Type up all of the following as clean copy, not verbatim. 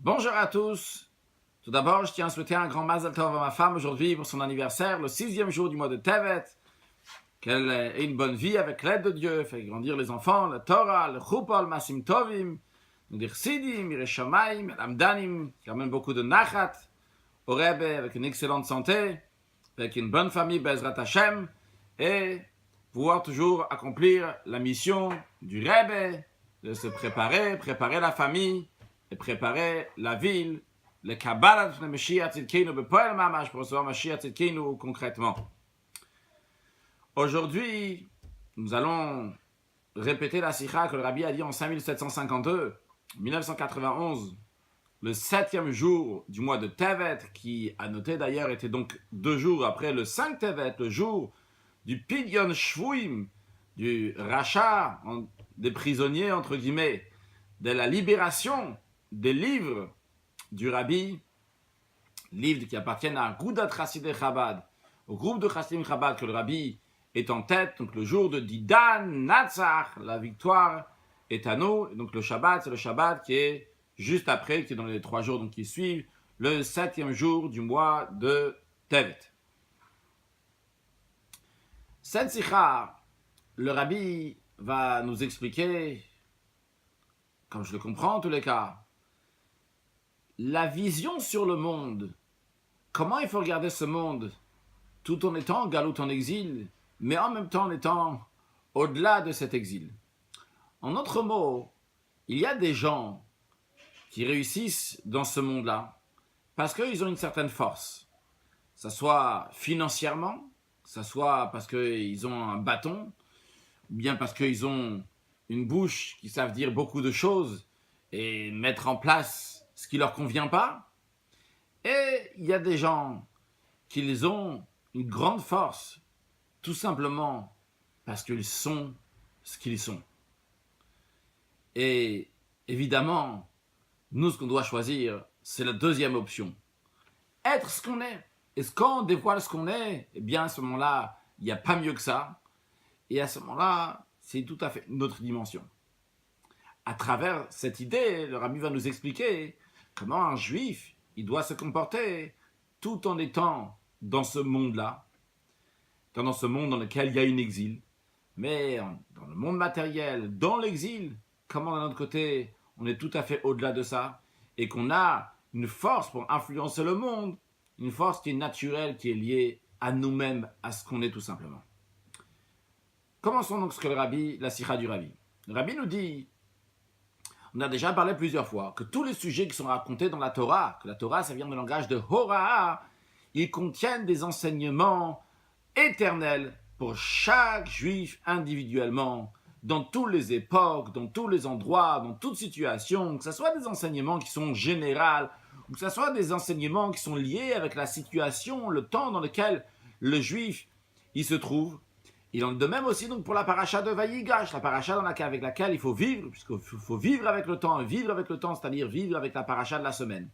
Bonjour à tous. Tout d'abord, je tiens à souhaiter un grand Mazel Tov à ma femme aujourd'hui pour son anniversaire, le 6e jour du mois de Tevet. Qu'elle ait une bonne vie avec l'aide de Dieu, fait grandir les enfants, la Torah, le Chuppah, le Masim Tovim, les Chassidim, les Shamaim, les Amdanim, qui amènent beaucoup de Nachat au Rebbe avec une excellente santé, avec une bonne famille, Bezrat Hashem, et pouvoir toujours accomplir la mission du Rebbe, de se préparer la famille, et préparer la ville, le Kabbalah de Mashiach Tzidkeinu, Bepoel Mamash, pour recevoir Mashiach Tzidkeinu concrètement. Aujourd'hui, nous allons répéter la sikha que le Rabbi a dit en 5752, 1991, le 7e jour du mois de Tevet, qui a noté d'ailleurs était donc 2 jours après le 5 Tevet, le jour du Pidyon Shvuim, du rachat des prisonniers, entre guillemets, de la libération des livres du Rabbi, livres qui appartiennent à Agudat Chassidei Chabad, au groupe de Chassidim Chabad que le Rabbi est en tête, donc le jour de Didan Natsach, la victoire est à nous, et donc le Shabbat, c'est le Shabbat qui est juste après, qui est dans les 3 jours donc, qui suivent, le 7e jour du mois de Tevet. Cette sikha, le Rabbi va nous expliquer, comme je le comprends en tous les cas, la vision sur le monde, comment il faut regarder ce monde, tout en étant galout en exil, mais en même temps en étant au-delà de cet exil. En d'autres mots, il y a des gens qui réussissent dans ce monde-là parce qu'ils ont une certaine force. Que ce soit financièrement, que ce soit parce qu'ils ont un bâton, ou bien parce qu'ils ont une bouche qui savent dire beaucoup de choses et mettre en place ce qui ne leur convient pas. Et il y a des gens qui ont une grande force, tout simplement parce qu'ils sont ce qu'ils sont. Et évidemment, nous, ce qu'on doit choisir, c'est la deuxième option. Être ce qu'on est. Et quand on dévoile ce qu'on est, eh bien, à ce moment-là, il n'y a pas mieux que ça. Et à ce moment-là, c'est tout à fait une autre dimension. À travers cette idée, le Rabbi va nous expliquer comment un juif, il doit se comporter tout en étant dans ce monde-là, dans ce monde dans lequel il y a un exil, mais dans le monde matériel, dans l'exil, comment d'un autre côté, on est tout à fait au-delà de ça, et qu'on a une force pour influencer le monde, une force qui est naturelle, qui est liée à nous-mêmes, à ce qu'on est tout simplement. Commençons donc ce que le Rabbi, la sikha du Rabbi. Le Rabbi nous dit, on a déjà parlé plusieurs fois, que tous les sujets qui sont racontés dans la Torah, que la Torah, ça vient du langage de Hora'a, ils contiennent des enseignements éternels pour chaque juif individuellement, dans toutes les époques, dans tous les endroits, dans toutes situations, que ce soit des enseignements qui sont généraux, ou que ce soit des enseignements qui sont liés avec la situation, le temps dans lequel le juif il se trouve. Il en est de même aussi donc pour la paracha de Vayigash, la paracha avec laquelle il faut vivre, puisqu'il faut vivre avec le temps, c'est-à-dire vivre avec la paracha de la semaine.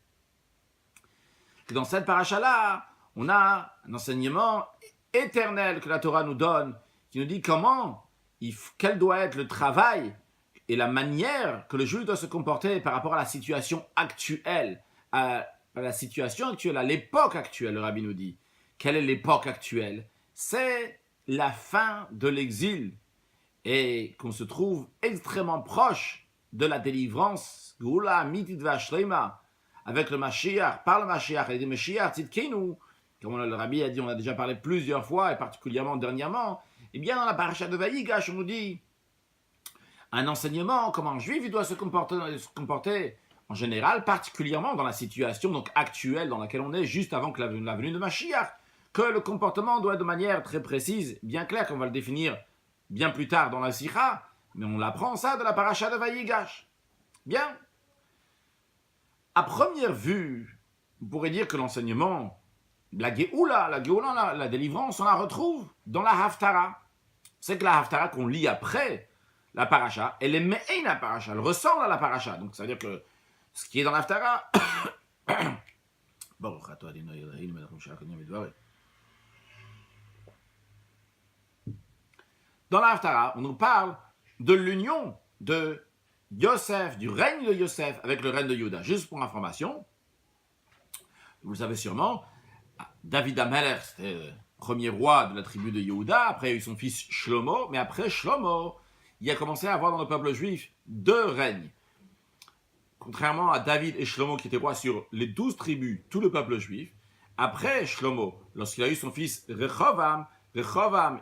Et dans cette paracha-là, on a un enseignement éternel que la Torah nous donne, qui nous dit quel doit être le travail et la manière que le juif doit se comporter par rapport à la situation actuelle, à l'époque actuelle, le Rabbi nous dit. Quelle est l'époque actuelle? C'est la fin de l'exil et qu'on se trouve extrêmement proche de la délivrance, avec le Mashiach, par le Mashiach, et le Mashiach Tzidkeinu, comme le Rabbi a dit, on a déjà parlé plusieurs fois, et particulièrement dernièrement, et bien dans la paracha de Vayigash, on nous dit un enseignement, comment un juif il doit se comporter en général, particulièrement dans la situation donc actuelle dans laquelle on est, juste avant que la venue de Mashiach, que le comportement doit être de manière très précise, bien claire, qu'on va le définir bien plus tard dans la sikha, mais on l'apprend ça de la paracha de Vayigash. Bien. À première vue, on pourrait dire que l'enseignement, la Géoula, la délivrance, on la retrouve dans la Haftara. C'est que la Haftara qu'on lit après la paracha, elle est me'ein la paracha, elle ressemble à la paracha. Donc ça veut dire que ce qui est dans la Haftara, dans la Haftara, on nous parle de l'union de Yosef, du règne de Yosef avec le règne de Yehuda. Juste pour information, vous le savez sûrement, David Amelech, c'était le premier roi de la tribu de Yehuda. Après, il y a eu son fils Shlomo. Mais après Shlomo, il a commencé à avoir dans le peuple juif 2 règnes. Contrairement à David et Shlomo qui étaient rois sur les 12 tribus, tout le peuple juif. Après Shlomo, lorsqu'il a eu son fils Rehovam,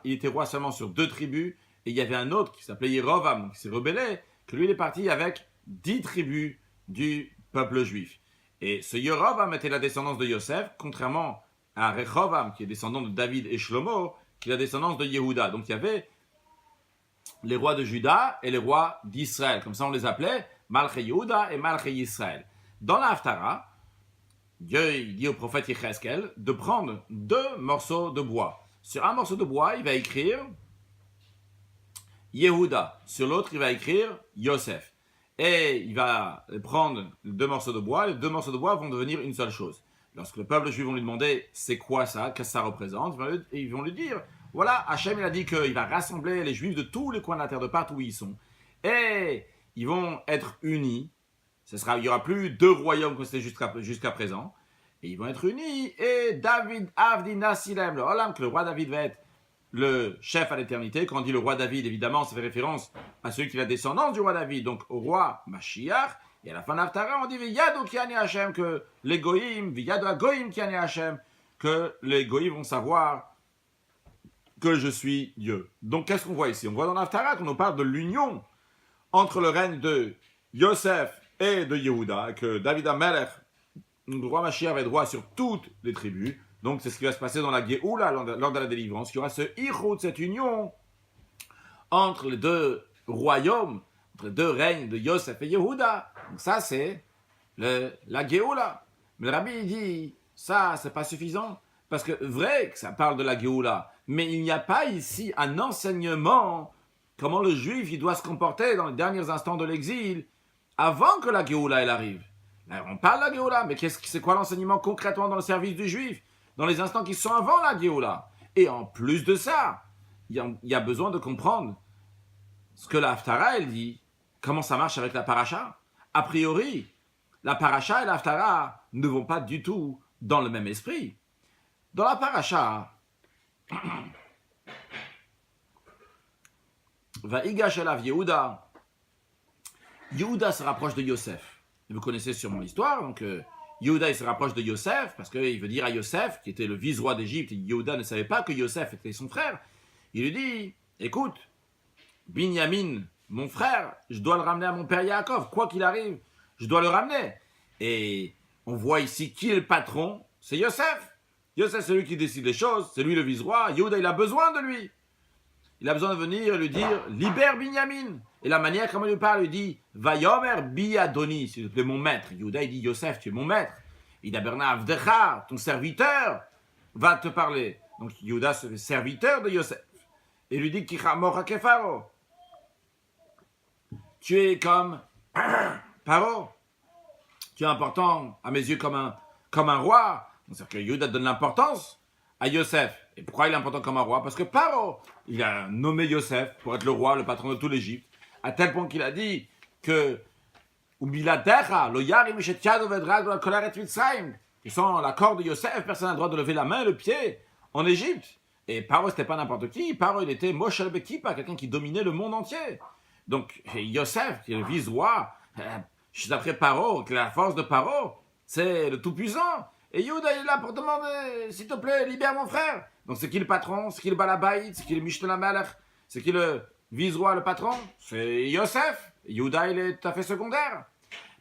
il était roi seulement sur 2 tribus. Et il y avait un autre qui s'appelait Yerovam, qui s'est rebellé, que lui il est parti avec 10 tribus du peuple juif. Et ce Yerovam était la descendance de Yosef, contrairement à Rehovam, qui est descendant de David et Shlomo, qui est la descendance de Yehuda. Donc il y avait les rois de Juda et les rois d'Israël. Comme ça on les appelait Malchei Yehuda et Malchei Israël. Dans la Haftara, Dieu il dit au prophète Yecheskel de prendre 2 morceaux de bois. Sur un morceau de bois, il va écrire Yehuda. Sur l'autre, il va écrire Yosef. Et il va prendre 2 morceaux de bois. Les 2 morceaux de bois vont devenir une seule chose. Lorsque le peuple juif va lui demander c'est quoi ça, qu'est-ce que ça représente, ils vont lui dire voilà, Hachem il a dit qu'il va rassembler les juifs de tous les coins de la terre, de partout où ils sont. Et ils vont être unis. Il n'y aura plus 2 royaumes comme c'était jusqu'à présent. Et ils vont être unis. Et David Avdi Nasilem, le Olam, que le roi David va être le chef à l'éternité. Quand on dit le roi David, évidemment, ça fait référence à celui qui est la descendance du roi David, donc au roi Mashiach. Et à la fin de l'Haftara, on dit Viyado Kiani Hashem, que les Goïm, Viyado Agoïm Kiani Hashem, que les Goïm vont savoir que je suis Dieu. Donc qu'est-ce qu'on voit ici? On voit dans l'Haftara qu'on nous parle de l'union entre le règne de Yosef et de Yehuda, que David Amelech, le roi Mashiach, va être roi sur toutes les tribus. Donc c'est ce qui va se passer dans la Géoula, lors de la délivrance. Il y aura ce Ichud, cette union entre les 2 royaumes, entre les 2 règnes de Yosef et Yehuda. Donc ça c'est la Géoula. Mais le rabbi dit, ça c'est pas suffisant. Parce que vrai que ça parle de la Géoula, mais il n'y a pas ici un enseignement comment le juif il doit se comporter dans les derniers instants de l'exil avant que la Géoula elle arrive. Là, on parle de la Géoula, mais c'est quoi l'enseignement concrètement dans le service du juif dans les instants qui sont avant la Géoula? Et en plus de ça, il y a besoin de comprendre ce que la Haftara elle dit, comment ça marche avec la paracha. A priori, la paracha et la Haftara ne vont pas du tout dans le même esprit. Dans la paracha, va Igash elav Yehuda. Yehuda se rapproche de Yosef. Vous connaissez sûrement l'histoire. Donc, Yehuda il se rapproche de Yosef parce qu'il veut dire à Yosef, qui était le vice-roi d'Égypte, et Yehuda ne savait pas que Yosef était son frère. Il lui dit écoute, Binyamin, mon frère, je dois le ramener à mon père Yaakov. Quoi qu'il arrive, je dois le ramener. Et on voit ici qui est le patron, c'est Yosef. Yosef, c'est lui qui décide les choses, c'est lui le vice-roi. Yehuda, il a besoin de lui. Il a besoin de venir et lui dire libère Binyamin. Et la manière comment il lui parle, il dit Vayomer bi Adoni, s'il te plaît, mon maître. Yehuda, il dit Yosef, tu es mon maître. Il dit Berna Avdecha, ton serviteur, va te parler. Donc Yehuda, c'est le serviteur de Yosef. Et lui dit Kichamor Hakefaro. Tu es comme Paro. Tu es important à mes yeux comme un roi. C'est-à-dire que Yehuda donne l'importance à Yosef. Et pourquoi il est important comme un roi? Parce que Paro, il a nommé Yosef pour être le roi, le patron de tout l'Égypte, à tel point qu'il a dit que sans l'accord de Yosef, personne n'a le droit de lever la main et le pied en Égypte. Et Paro, c'était pas n'importe qui. Paro, il était Moshe Bekipa, quelqu'un qui dominait le monde entier. Donc, Yosef, qui est le vice-roi, juste après Paro, qui est la force de Paro, c'est le tout-puissant. Et Yehuda, il est là pour demander, s'il te plaît, libère mon frère. Donc c'est qui le patron? C'est qui le Balabaït? C'est qui le Mishnah Melech? C'est qui le vice-roi, le patron? C'est Yosef. Yehuda, il est tout à fait secondaire.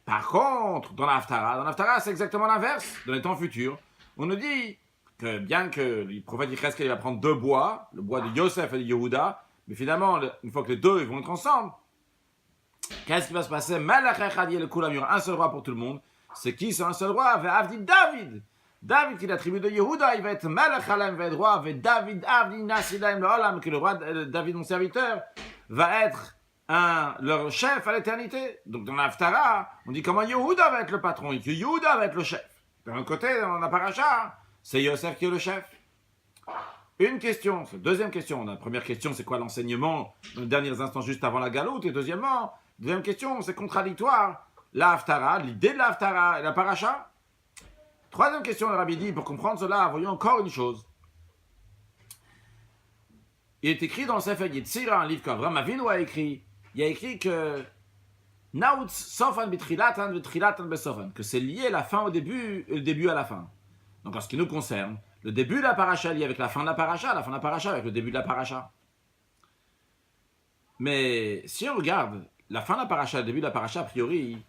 Par contre, dans l'Haftara, c'est exactement l'inverse. Dans les temps futurs, on nous dit que bien que le prophète Yecheskel va prendre 2 bois, le bois de Yosef et de Yehuda, mais finalement, une fois que les 2 ils vont être ensemble, qu'est-ce qui va se passer? Melech echad yeh lekulam, il y aura un seul roi pour tout le monde. C'est qui c'est un seul roi? Avdi David. David qui est la tribu de Yehuda, il va être Melech Alem, va être roi. Avec David Avdi Nasilaim le Olam, que le roi David, mon serviteur, va être leur chef à l'éternité. Donc dans l'Haftara, on dit comment Yehuda va être le patron et que Yehuda va être le chef. D'un côté, dans la paracha, c'est Yosef qui est le chef. Une question, c'est la deuxième question. La première question, c'est quoi l'enseignement dans les derniers instants juste avant la galoute? Et deuxièmement, Deuxième question, c'est contradictoire. La Haftara, l'idée de la Haftara et la paracha. Troisième question, le Rabbi dit, pour comprendre cela, voyons encore une chose. Il est écrit dans le Sefer Yetzira, un livre qu'Avraham Avinu a écrit. Il y a écrit que Nautz Sofan B'Trilatan B'Trilatan B'Sofan, que c'est lié la fin au début et le début à la fin. Donc en ce qui nous concerne, le début de la paracha est lié avec la fin de la paracha avec le début de la paracha. Mais si on regarde la fin de la paracha, le début de la paracha, a priori,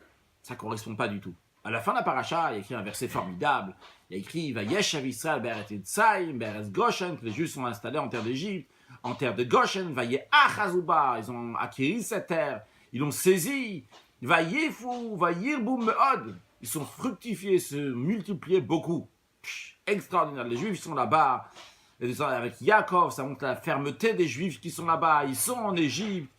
ça ne correspond pas du tout. À la fin de la paracha, il y a écrit un verset formidable. Il y a écrit Vayeshav Israël Be'eretz Mitzrayim, Be'eretz Goshen, que les Juifs sont installés en terre d'Égypte, en terre de Goshen, Vaye'achazuba, ils ont acquis cette terre, ils l'ont saisie, Vayefu, Vayirbu Me'od, ils sont fructifiés, se multipliés beaucoup. Extraordinaire. Les Juifs sont là-bas, avec Yaakov, ça montre la fermeté des Juifs qui sont là-bas. Ils sont en Égypte,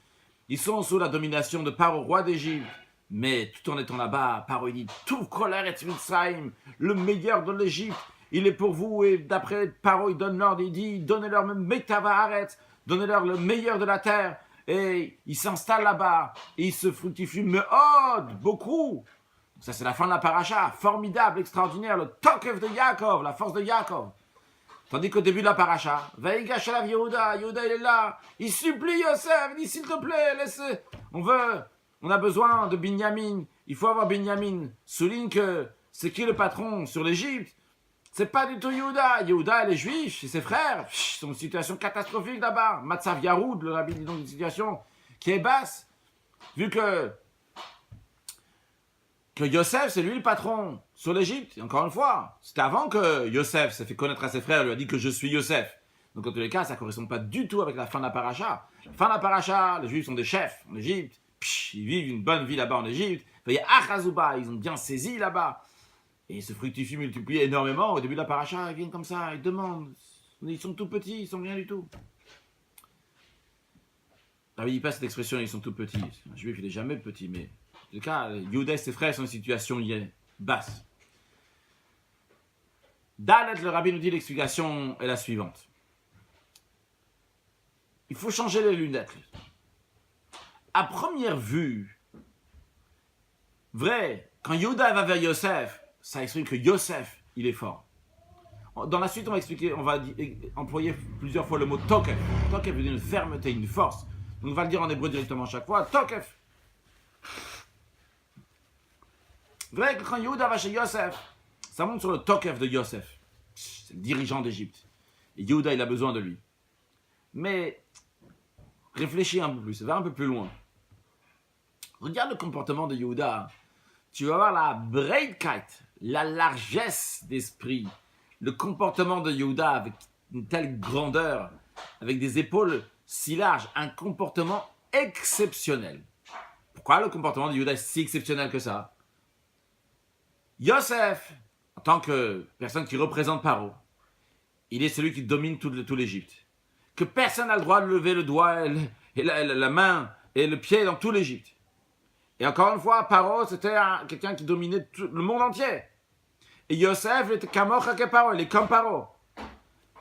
ils sont sous la domination de Paro, roi d'Égypte. Mais tout en étant là-bas, Paro dit tout colère et Mitzrayim, le meilleur de l'Égypte, il est pour vous. Et d'après Paro, il donne l'ordre, il dit donnez-leur même Metava Haaretz, donnez-leur le meilleur de la terre. Et ils s'installent là-bas, et ils se fructifient Me'od, beaucoup. Ça, c'est la fin de la paracha, formidable, extraordinaire, le Tokef de Yaakov, la force de Yaakov. Tandis qu'au début de la paracha, Vaïgash alav Yehuda, Yehuda il est là, il supplie Yosef, il dit s'il te plaît, laisse, on a besoin de Binyamin, il faut avoir Binyamin. Souligne que c'est qui le patron sur l'Égypte? C'est pas du tout Yehuda. Yehuda et les Juifs et ses frères, sont une situation catastrophique là-bas. Matzav Yaroud, le rabbi dit donc une situation qui est basse, vu que Yosef, c'est lui le patron sur l'Égypte. Et encore une fois, c'était avant que Yosef s'est fait connaître à ses frères, lui a dit que je suis Yosef. Donc en tous les cas, ça ne correspond pas du tout avec la fin de la paracha. La fin de la paracha, les Juifs sont des chefs en Égypte. Ils vivent une bonne vie là-bas en Égypte. Il y a Achazuba, ils ont bien saisi là-bas. Et ils se fructifient, multiplient énormément. Au début de la paracha, ils viennent comme ça, ils demandent. Ils sont tout petits, ils sont rien du tout. Il ne dit pas cette expression, ils sont tout petits. Un Juif, il n'est jamais petit, mais... En tout cas, Yehuda et ses frères sont dans une situation basse. Dalet, le rabbi nous dit l'explication est la suivante. Il faut changer les lunettes. À première vue, vrai, quand Yehuda va vers Yosef, ça exprime que Yosef, il est fort. Dans la suite, on va expliquer, on va employer plusieurs fois le mot Tokef. Tokef veut dire une fermeté, une force. Donc on va le dire en hébreu directement chaque fois. Tokef. Vrai que quand Yehuda va chez Yosef, ça monte sur le Tokef de Yosef. C'est le dirigeant d'Égypte. Et Yehuda, il a besoin de lui. Mais, réfléchis un peu plus, va un peu plus loin. Regarde le comportement de Yehuda. Tu vas voir la breitkeit, la largesse d'esprit. Le comportement de Yehuda avec une telle grandeur, avec des épaules si larges. Un comportement exceptionnel. Pourquoi le comportement de Yehuda est si exceptionnel que ça? Yosef, en tant que personne qui représente Paro, il est celui qui domine tout l'Égypte. Que personne n'a le droit de lever le doigt et la main et le pied dans tout l'Égypte. Et encore une fois, Paro, c'était quelqu'un qui dominait tout le monde entier. Et Yosef, il était kamocha ke Paro, il est comme Paro.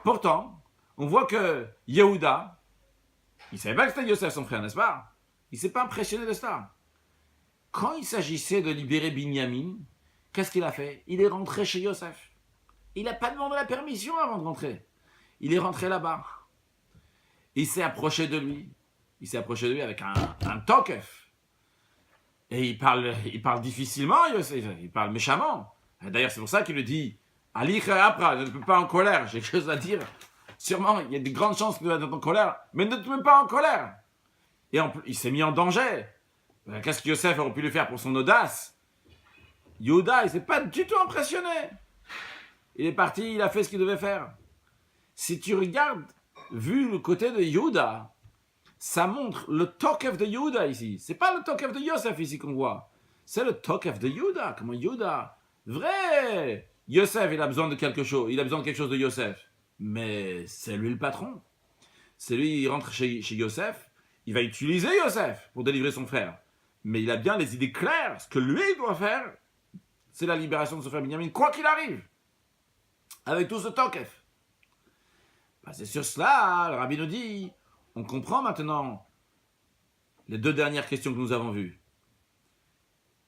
Pourtant, on voit que Yehuda, il ne savait pas que c'était Yosef son frère, n'est-ce pas? Il ne s'est pas impressionné de ça. Quand il s'agissait de libérer Binyamin, qu'est-ce qu'il a fait? Il est rentré chez Yosef. Il n'a pas demandé la permission avant de rentrer. Il est rentré là-bas. Il s'est approché de lui. Il s'est approché de lui avec un tokef. Et il parle difficilement, Yosef. Il parle méchamment. Et d'ailleurs, c'est pour ça qu'il lui dit Ali Apra, ne te mets pas en colère. J'ai quelque chose à dire. Sûrement, il y a de grandes chances que tu vas être en colère. Mais ne te mets pas en colère. Et il s'est mis en danger. Qu'est-ce que Yosef aurait pu lui faire pour son audace? Yehuda, il ne s'est pas du tout impressionné. Il est parti, il a fait ce qu'il devait faire. Si tu regardes, vu le côté de Yehuda, ça montre le Tokef de Yehuda ici. C'est pas le Tokef de Yosef ici qu'on voit. C'est le Tokef de Yehuda. Comment Yehuda? Vrai! Yosef, il a besoin de quelque chose. Il a besoin de quelque chose de Yosef. Mais c'est lui le patron. C'est lui, il rentre chez Yosef. Il va utiliser Yosef pour délivrer son frère. Mais il a bien les idées claires. Ce que lui doit faire, c'est la libération de son frère Binyamin, quoi qu'il arrive. Avec tout ce tokef. C'est sur cela, le rabbi nous dit, on comprend maintenant les deux dernières questions que nous avons vues.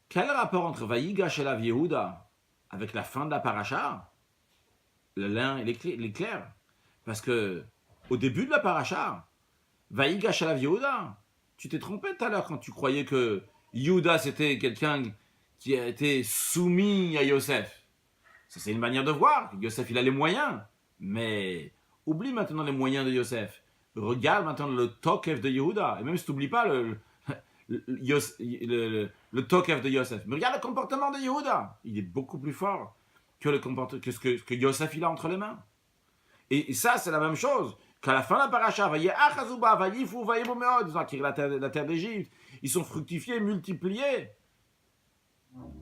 Quel rapport entre Vayigash et la Yehuda avec la fin de la paracha? Le lien, il est clair. Parce que, au début de la paracha, Vayigash et la Yehuda, tu t'es trompé tout à l'heure quand tu croyais que Yehuda c'était quelqu'un qui a été soumis à Yosef. Ça, c'est une manière de voir. Yosef, il a les moyens. Mais oublie maintenant les moyens de Yosef. Regarde maintenant le Tokef de Yehuda. Et même si tu n'oublies pas le Tokef de Yosef. Mais regarde le comportement de Yehuda. Il est beaucoup plus fort que ce que Yosef il a entre les mains. Et ça, c'est la même chose. Qu'à la fin de la paracha, la terre d'Égypte, ils sont fructifiés, multipliés.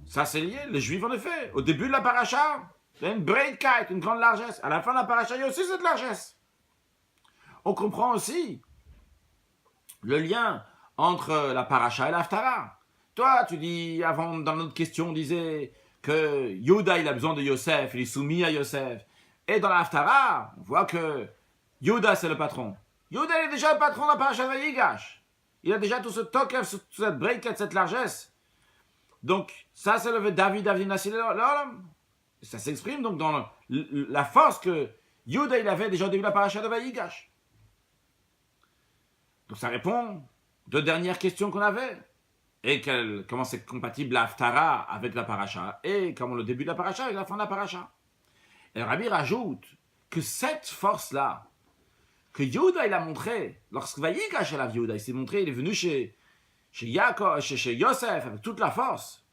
Ça, c'est lié. Les Juifs, en effet, au début de la paracha, il y a une breitkeit, une grande largesse. À la fin de la paracha, il y a aussi cette largesse. On comprend aussi le lien entre la paracha et l'Haftara. Toi, tu dis, avant, dans notre question, on disait que Yehuda, il a besoin de Yosef, il est soumis à Yosef. Et dans l'Haftara, on voit que Yehuda, c'est le patron. Yehuda, il est déjà le patron de la paracha de Vayigash. Il a déjà tout ce tokef, toute cette breitkeit, cette largesse. Donc, ça, c'est le David Nassi l'Olam. Ça s'exprime donc dans la force que Yehuda, il avait déjà au début de la paracha de Vayigash. Donc, ça répond aux deux dernières questions qu'on avait. Et comment c'est compatible l'Haftara avec la paracha. Et comment le début de la paracha avec la fin de la paracha. Et le Rabbi rajoute que cette force-là, que Yehuda, il a montré, lorsque Vayigash la Yehuda, il s'est montré, il est venu chez Yaakov, chez Yosef, avec toute la force,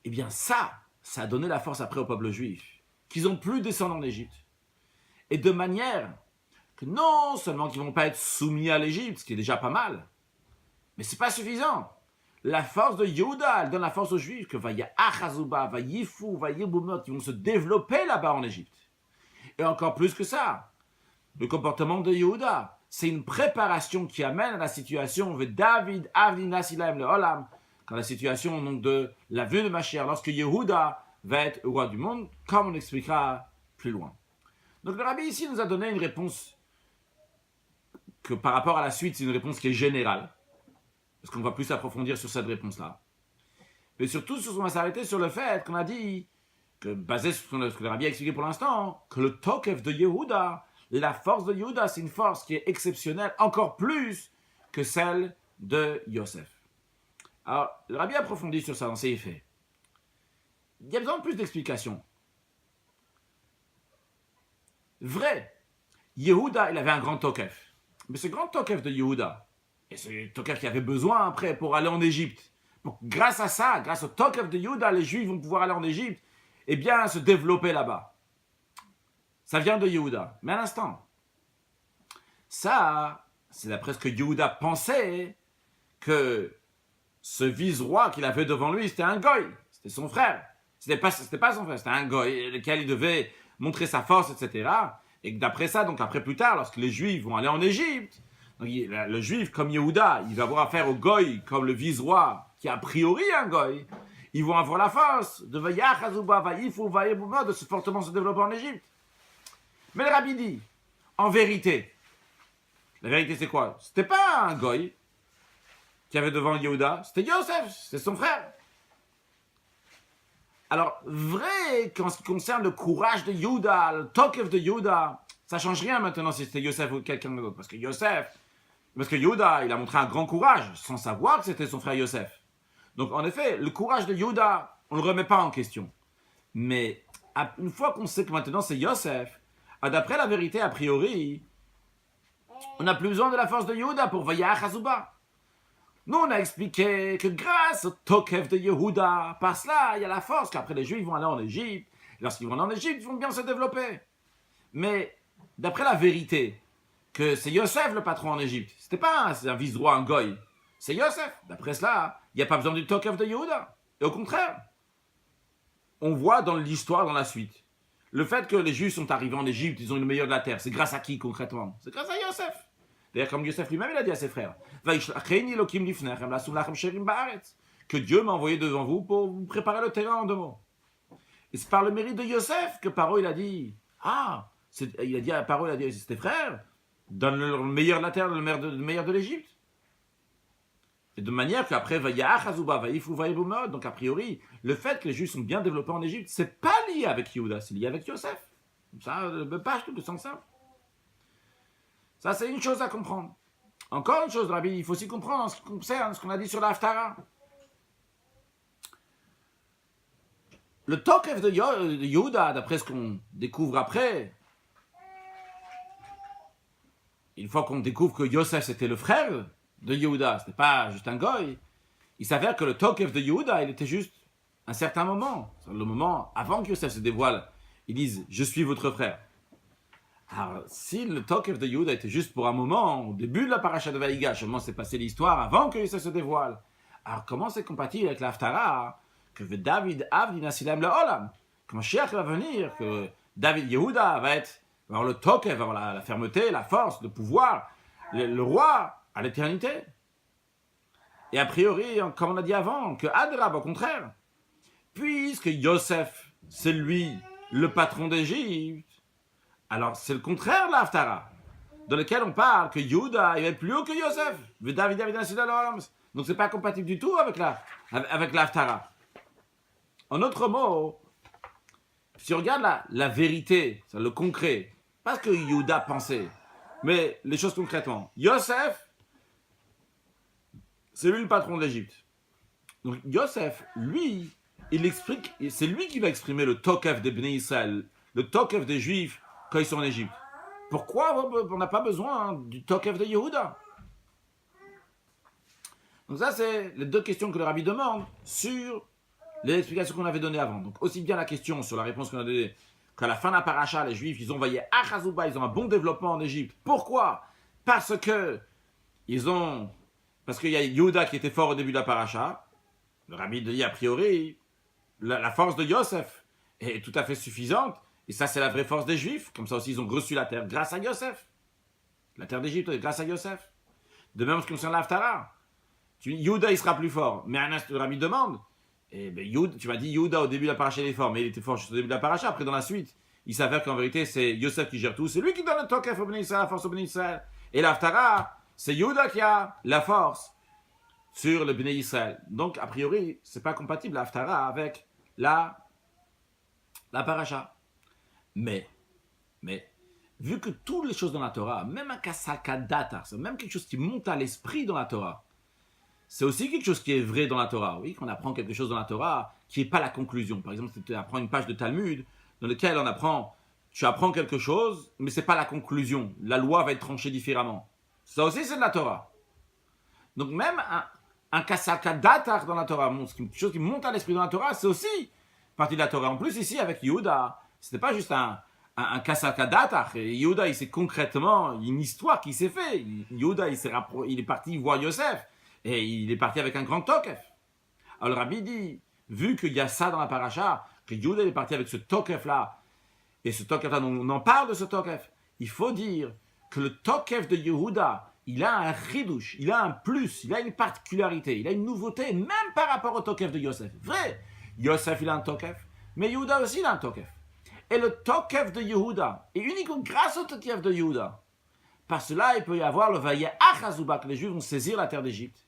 eh bien ça a donné la force après au peuple juif, qu'ils n'ont plus descendu en Égypte. Et de manière que non seulement qu'ils ne vont pas être soumis à l'Égypte, ce qui est déjà pas mal, mais ce n'est pas suffisant. La force de Yehuda, elle donne la force aux Juifs, que Vayachazuba, Vayifu, Vayibumot, qui vont se développer là-bas en Égypte. Et encore plus que ça, le comportement de Yehuda, c'est une préparation qui amène à la situation de David Avdi Nassi le Olam, quand la situation donc, de la vue de Mashiach, lorsque Yehuda va être roi du monde, comme on expliquera plus loin. Donc le Rabbi ici nous a donné une réponse que par rapport à la suite, c'est une réponse qui est générale, parce qu'on va plus approfondir sur cette réponse-là. Mais surtout, on va s'arrêter sur le fait qu'on a dit, que basé sur ce que le Rabbi a expliqué pour l'instant, que le Tokef de Yehuda, la force de Yehuda, c'est une force qui est exceptionnelle, encore plus que celle de Yosef. Alors, le Rabbi approfondit sur ça dans ses effets. Il y a besoin de plus d'explications. Vrai, Yehuda, il avait un grand Tokef. Mais ce grand Tokef de Yehuda, et ce Tokef qui avait besoin après pour aller en Égypte, donc grâce à ça, grâce au Tokef de Yehuda, les Juifs vont pouvoir aller en Égypte, et bien se développer là-bas. Ça vient de Yehuda. Mais à l'instant, ça, c'est d'après ce que Yehuda pensait que ce vice-roi qu'il avait devant lui, c'était un goy, c'était son frère. C'était pas son frère, c'était un goy, lequel il devait montrer sa force, etc. Et que d'après ça, donc après plus tard, lorsque les Juifs vont aller en Égypte, donc le Juif comme Yehuda, il va avoir affaire au goy comme le vice-roi, qui a priori un goy. Ils vont avoir la force de Vayachazuba, Vayifu, Vayibuma, de fortement se développer en Égypte. Mais le Rabbi dit, en vérité, la vérité c'est quoi? C'était pas un goy qui avait devant Yehuda, c'était Yosef, c'est son frère. Alors, vrai, qu'en ce qui concerne le courage de Yehuda, le Tokef de Yehuda, ça change rien maintenant si c'était Yosef ou quelqu'un d'autre. Parce que Yehuda, il a montré un grand courage, sans savoir que c'était son frère Yosef. Donc, en effet, le courage de Yehuda, on ne le remet pas en question. Mais, une fois qu'on sait que maintenant c'est Yosef, d'après la vérité, a priori, on n'a plus besoin de la force de Yehuda pour Vayachazuba. Nous, on a expliqué que grâce au Tokef de Yehuda, par cela, il y a la force qu'après les Juifs vont aller en Égypte. Lorsqu'ils vont aller en Égypte, ils vont bien se développer. Mais, d'après la vérité, que c'est Yosef le patron en Égypte, c'était pas un vice-roi, un goy, c'est Yosef. D'après cela, il n'y a pas besoin du Tokef de Yehuda. Et au contraire, on voit dans l'histoire, dans la suite, le fait que les Juifs sont arrivés en Égypte, ils ont eu le meilleur de la terre, c'est grâce à qui concrètement? C'est grâce à Yosef. D'ailleurs, comme Yosef lui-même, il a dit à ses frères, que Dieu m'a envoyé devant vous pour vous préparer le terrain en 2 mots. Et c'est par le mérite de Yosef que Paro, il a dit, il a dit à Paro, il a dit à ses frères, donne le meilleur de la terre, le meilleur de l'Égypte. Et de manière qu'après, donc a priori, le fait que les Juifs sont bien développés en Égypte, c'est pas lié avec Yehuda, c'est lié avec Yosef. Ça, le page tout le sens simple. Ça, c'est une chose à comprendre. Encore une chose, Rabbi, il faut aussi comprendre en ce qui concerne ce qu'on a dit sur l'Haftara. Le Tokef de Yehuda, d'après ce qu'on découvre après, une fois qu'on découvre que Yosef c'était le frère de Yehuda, c'était pas juste un goy, il s'avère que le Tokef de Yehuda, il était juste un certain moment, le moment avant que Yosef se dévoile, ils disent « Je suis votre frère ». Alors, si le Tokef de Yehuda était juste pour un moment, au début de la paracha de Vaïgash, comment s'est passée l'histoire avant que Yosef se dévoile, alors comment c'est compatible avec l'Haftara que David Avdi Nasilam le Olam, que Mashiach va venir, que David Yehuda va avoir le Tokef, va avoir la fermeté, la force, le pouvoir, le roi à l'éternité. Et a priori, comme on a dit avant, que Adrab, au contraire, puisque Yosef, c'est lui le patron d'Égypte, alors c'est le contraire de l'Haftara, dans lequel on parle que Yehuda il va être plus haut que Yosef. Donc c'est pas compatible du tout avec l'Haftara. En autre mot, si on regarde la vérité, le concret, pas ce que Yehuda pensait, mais les choses concrètement, Yosef, c'est lui le patron de l'Égypte. Donc Yosef, lui, il explique, c'est lui qui va exprimer le Tokef des Bnei Israël, le Tokef des Juifs quand ils sont en Égypte. Pourquoi on n'a pas besoin du Tokef de Yehuda? Donc ça, c'est les deux questions que le Rabbi demande sur les explications qu'on avait données avant. Donc aussi bien la question sur la réponse qu'on a donnée qu'à la fin de la paracha, les Juifs, ils ont envoyé Achazouba, ils ont un bon développement en Égypte. Pourquoi? Parce qu'il y a Yehuda qui était fort au début de la paracha. Le Rabbi dit a priori, la force de Yosef est tout à fait suffisante. Et ça, c'est la vraie force des Juifs. Comme ça aussi, ils ont reçu la terre grâce à Yosef. La terre d'Égypte, grâce à Yosef. De même, ce qui concerne l'Haftara. Yehuda, il sera plus fort. Mais le Rabbi demande. Tu m'as dit Yehuda au début de la paracha, il est fort. Mais il était fort juste au début de la paracha. Après, dans la suite, il s'avère qu'en vérité, c'est Yosef qui gère tout. C'est lui qui donne le Tokef au Bnei Israël, la force au Bnei Israël. Et l'Haftara, c'est Yehuda qui a la force sur le Bnei Israël. Donc, a priori, c'est pas compatible l'Haftara avec la paracha. Mais, vu que toutes les choses dans la Torah, même un kasakadatar, c'est même quelque chose qui monte à l'esprit dans la Torah, c'est aussi quelque chose qui est vrai dans la Torah. Oui, qu'on apprend quelque chose dans la Torah qui n'est pas la conclusion. Par exemple, tu apprends une page de Talmud dans laquelle tu apprends quelque chose, mais ce n'est pas la conclusion. La loi va être tranchée différemment. Ça aussi, c'est de la Torah. Donc même un kasakadatar dans la Torah, quelque chose qui monte à l'esprit dans la Torah, c'est aussi partie de la Torah. En plus, ici, avec Yehuda, ce n'est pas juste un kasakadatar. Yehuda, il sait concrètement une histoire qui s'est faite. Yehuda, il est parti voir Yosef. Et il est parti avec un grand Tokef. Alors le Rabbi dit, vu qu'il y a ça dans la paracha, que Yehuda est parti avec ce Tokef-là, et ce Tokef-là, on en parle de ce Tokef, il faut dire que le Tokef de Yehuda, il a un ridouche, il a un plus, il a une particularité, il a une nouveauté, même par rapport au Tokef de Yosef. Vrai, Yosef, il a un Tokef, mais Yehuda aussi, il a un Tokef. Et le Tokef de Yehuda, et uniquement grâce au Tokef de Yehuda, par cela, il peut y avoir le Vaïe Achazouba, que les Juifs vont saisir la terre d'Égypte.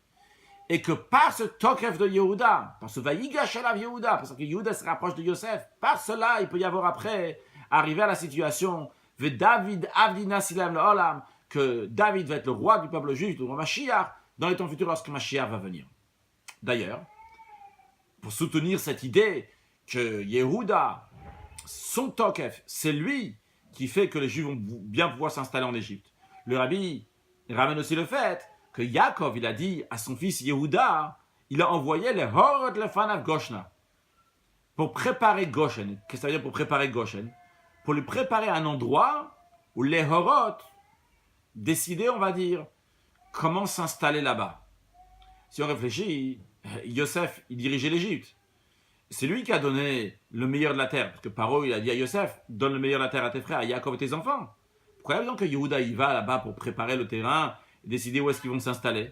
Et que par ce Tokef de Yehuda, par ce Vaïgash alav Yehuda, parce que Yehuda se rapproche de Yosef, par cela, il peut y avoir après, arriver à la situation, David Avdi Nasilam le Olam, que David va être le roi du peuple juif, le roi Mashiach, dans les temps futurs lorsque Mashiach va venir. D'ailleurs, pour soutenir cette idée que Yehuda, son Tokef, c'est lui qui fait que les Juifs vont bien pouvoir s'installer en Égypte. Le Rabbi ramène aussi le fait que Yaakov, il a dit à son fils Yehuda, il a envoyé les Horot lefanav Goshna pour préparer Goshen. Qu'est-ce que ça veut dire pour préparer Goshen? Pour lui préparer un endroit où les Horot décidaient, on va dire, comment s'installer là-bas. Si on réfléchit, Yosef, il dirigeait l'Égypte. C'est lui qui a donné le meilleur de la terre. Parce que Paro, il a dit à Yosef, donne le meilleur de la terre à tes frères, à Yaakov et tes enfants. Pourquoi il y a besoin que Yehuda il va là-bas pour préparer le terrain et décider où est-ce qu'ils vont s'installer?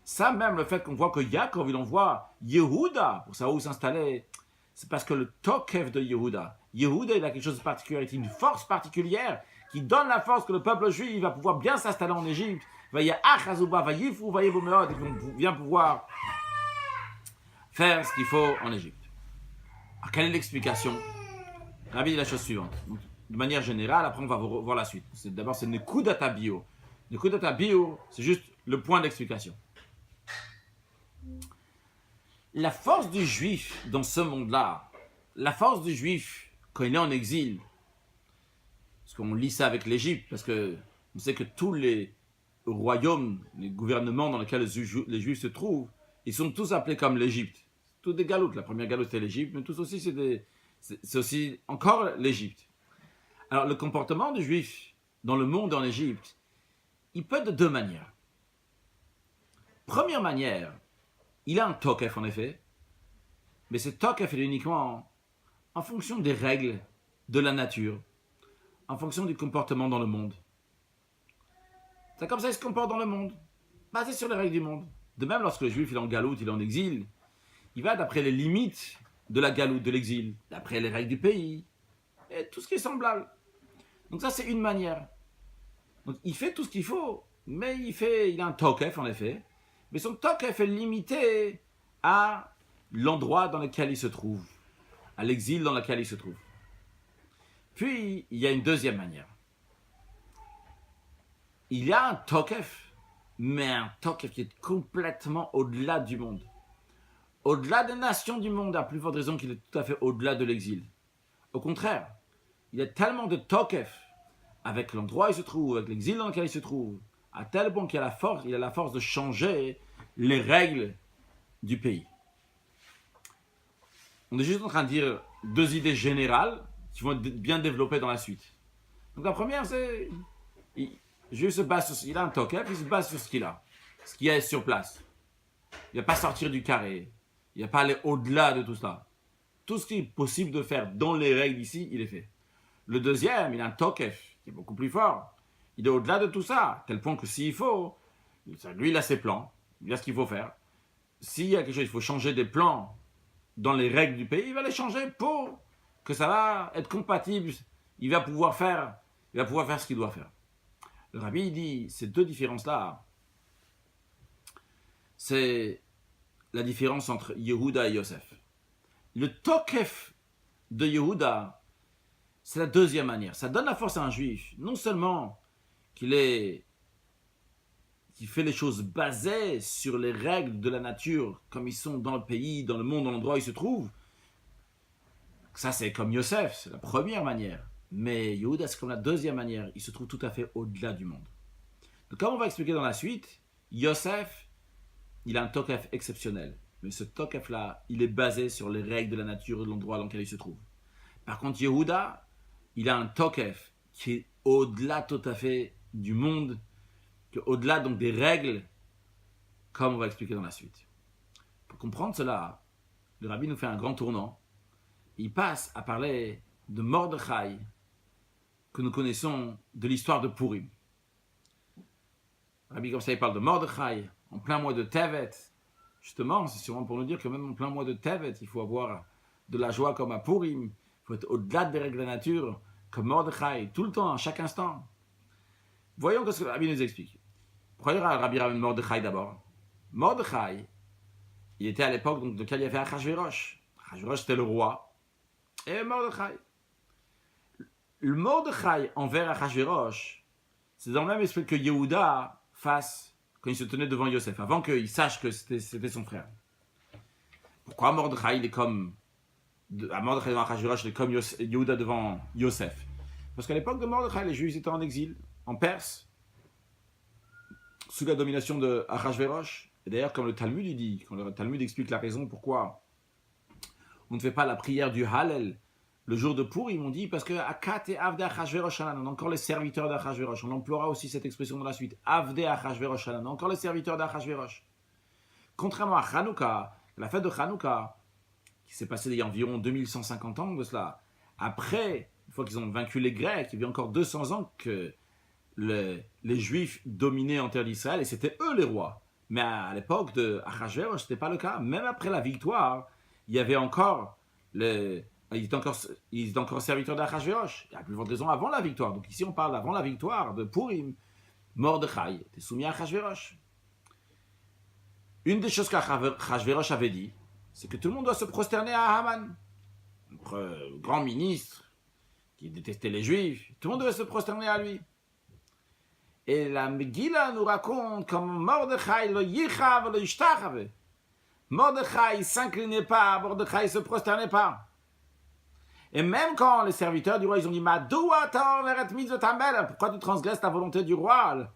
Ça, même le fait qu'on voit que Yaakov, il envoie Yehuda pour savoir où s'installer, c'est parce que le Tokef de Yehuda, il a quelque chose de particulier, une force particulière qui donne la force que le peuple juif va pouvoir bien s'installer en Égypte Ils vont bien pouvoir faire ce qu'il faut en Égypte. Alors, quelle est l'explication? Rabbi dit la chose suivante. Donc, de manière générale, après on va voir la suite. D'abord, c'est Nekudata Bio. Nekudata Bio, c'est juste le point d'explication. La force du juif dans ce monde-là, la force du juif quand il est en exil, parce qu'on lit ça avec l'Égypte, parce que on sait que tous les royaumes, les gouvernements dans lesquels les juifs se trouvent, ils sont tous appelés comme l'Égypte. Tous des galoutes. La première galoute c'était l'Égypte, mais tous aussi c'est aussi encore l'Égypte. Alors le comportement du juif dans le monde en Égypte, il peut être de deux manières. Première manière, il a un tokef en effet, mais ce tokef est uniquement en fonction des règles de la nature, en fonction du comportement dans le monde. C'est comme ça qu'il se comporte dans le monde, basé sur les règles du monde. De même, lorsque le juif il est en galoute, il est en exil, il va d'après les limites de la galoute, de l'exil, d'après les règles du pays, et tout ce qui est semblable. Donc ça, c'est une manière. Donc il fait tout ce qu'il faut, mais il a un tokef en effet, mais son tokef est limité à l'endroit dans lequel il se trouve, à l'exil dans lequel il se trouve. Puis, il y a une deuxième manière. Il y a un tokef, mais un tokef qui est complètement au-delà du monde. Au-delà des nations du monde, à plus forte raison qu'il est tout à fait au-delà de l'exil. Au contraire, il y a tellement de tokef avec l'endroit où il se trouve, avec l'exil dans lequel il se trouve, à tel point qu'il a la force de changer les règles du pays. On est juste en train de dire deux idées générales qui vont être bien développées dans la suite. Donc la première, c'est il a un tokef, il se base sur ce qu'il a sur place. Il ne va pas sortir du carré, il ne va pas aller au-delà de tout ça. Tout ce qui est possible de faire dans les règles ici, il est fait. Le deuxième, il a un tokef qui est beaucoup plus fort. Il est au-delà de tout ça, à tel point que s'il faut, lui il a ses plans, il a ce qu'il faut faire. S'il y a quelque chose, il faut changer des plans dans les règles du pays, il va les changer pour que ça va être compatible. Il va pouvoir faire ce qu'il doit faire. Le Rabbi dit, ces deux différences-là, c'est la différence entre Yehuda et Yosef. Le tokef de Yehuda, c'est la deuxième manière. Ça donne la force à un juif, non seulement qu'il fait les choses basées sur les règles de la nature, comme ils sont dans le pays, dans le monde, dans l'endroit où ils se trouvent. Ça, c'est comme Yosef, c'est la première manière. Mais Yehuda, c'est comme la deuxième manière. Il se trouve tout à fait au-delà du monde. Donc, comme on va expliquer dans la suite, Yosef, il a un tokef exceptionnel. Mais ce tokef-là, il est basé sur les règles de la nature et de l'endroit dans lequel il se trouve. Par contre, Yehuda, il a un tokef qui est au-delà tout à fait du monde, au-delà donc des règles, comme on va expliquer dans la suite. Pour comprendre cela, le Rabbi nous fait un grand tournant. Il passe à parler de Mordechai, que nous connaissons de l'histoire de Purim. Le Rabbi, comme ça, il parle de Mordechai, en plein mois de Tevet. Justement, c'est sûrement pour nous dire que même en plein mois de Tevet, il faut avoir de la joie comme à Purim. Il faut être au-delà des règles de la nature, comme Mordechai, tout le temps, à chaque instant. Voyons ce que le Rabbi nous explique. Pourquoi le Rabbi ramène Mordechai d'abord? Mordechai, il était à l'époque donc, de laquelle il y avait Achashverosh. Achashverosh, c'était le roi. Et Mordechai. Le Mordechai envers Achashverosh, c'est dans le même esprit que Yehuda fasse quand il se tenait devant Yosef, avant qu'il sache que c'était son frère. Pourquoi Mordechai, il est comme... Mordechai devant Achashverosh, il est comme Yehuda devant Yosef? Parce qu'à l'époque de Mordechai, les Juifs étaient en exil, en Perse, sous la domination de Achashverosh. Et d'ailleurs, comme le Talmud il dit, quand le Talmud explique la raison pourquoi on ne fait pas la prière du Hallel le jour de Purim, on dit parce que Akat et Avde Achashverosh Hanan, on a encore les serviteurs d'Achashverosh. On emploiera aussi cette expression dans la suite. Avde Achashverosh Hanan, on a encore les serviteurs d'Achashverosh. Contrairement à Hanouka, la fête de Hanouka, qui s'est passée il y a environ 2150 ans de cela, après, une fois qu'ils ont vaincu les Grecs, il y avait encore 200 ans que les Juifs dominaient en terre d'Israël et c'était eux les rois. Mais à l'époque de Achashverosh, ce n'était pas le cas. Même après la victoire, il y avait encore ils étaient encore serviteurs d'Achashverosh. Il y a plus forte raison avant la victoire. Donc ici, on parle avant la victoire de Purim. Mordechai était soumis à Achashverosh. Une des choses qu'Achashverosh avait dit, c'est que tout le monde doit se prosterner à Haman, notre grand ministre qui détestait les Juifs. Tout le monde devait se prosterner à lui. Et la Megillah nous raconte comme Mordechai lo yichav lo yishtachave. Mordechai s'inclinait pas, Mordechai se prosternait pas. Et même quand les serviteurs du roi, ils ont dit Madoua ta'omeret mitzvot hamelech, pourquoi tu transgresses la volonté du roi,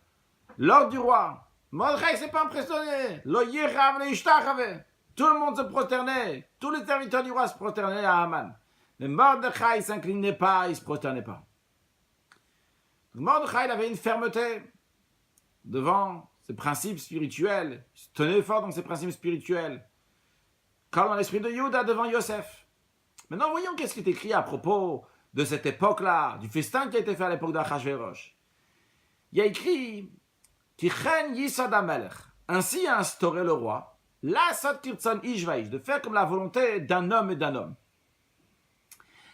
l'ordre du roi? Mordechai s'est pas impressionné. Lo yichav lo yishtachave. Tout le monde se prosternait. Tous les serviteurs du roi se prosternaient à Haman. Mais Mordechai ne s'inclinait pas, il ne se prosternait pas. Mordechai avait une fermeté devant ses principes spirituels. Il se tenait fort dans ses principes spirituels. Comme dans l'esprit de Yehuda devant Yosef. Maintenant, voyons qu'est-ce qui est écrit à propos de cette époque-là, du festin qui a été fait à l'époque d'Achashverosh. Il y a écrit Kichen Yisad HaMelech. Ainsi a instauré le roi, Lasot Kirtzon Ish Vaish, de faire comme la volonté d'un homme et d'un homme.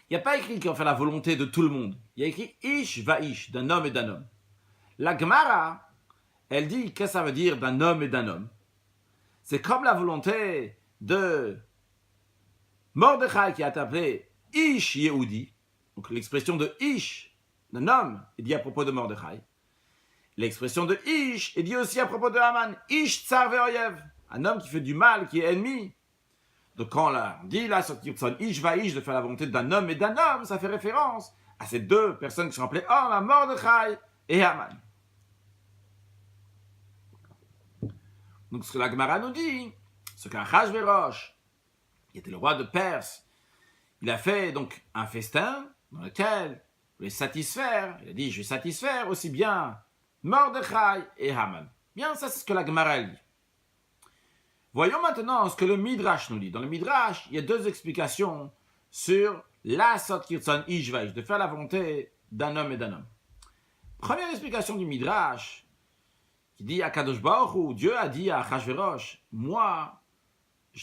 Il n'y a pas écrit qu'il va faire la volonté de tout le monde. Il y a écrit Ish Vaish, d'un homme et d'un homme. La Gemara, elle dit qu'est-ce que ça veut dire d'un homme et d'un homme. C'est comme la volonté de Mordechai qui a été appelé Ish Yehudi. Donc l'expression de Ish, d'un homme, est dit à propos de Mordechai. L'expression de Ish est dit aussi à propos de Haman. Ish Tsar Ve'oyev, un homme qui fait du mal, qui est ennemi. Donc quand on dit là sur Kirtzon Ish Vaish de faire la volonté d'un homme et d'un homme, ça fait référence à ces deux personnes qui sont appelées hommes, Mordechai et Haman. Donc ce que la Gemara nous dit, ce qu'Achashverosh, qui était le roi de Perse, il a fait donc un festin dans lequel il voulait satisfaire, il a dit je vais satisfaire aussi bien Mordechai et Haman. Bien, ça c'est ce que la Gemara dit. Voyons maintenant ce que le Midrash nous dit. Dans le Midrash, il y a deux explications sur Lasot Kirtzon Ish Vaish, de faire la volonté d'un homme et d'un homme. Première explication du Midrash, qui dit à Kadosh Baruch Hu, Dieu a dit à Achashverosh, moi,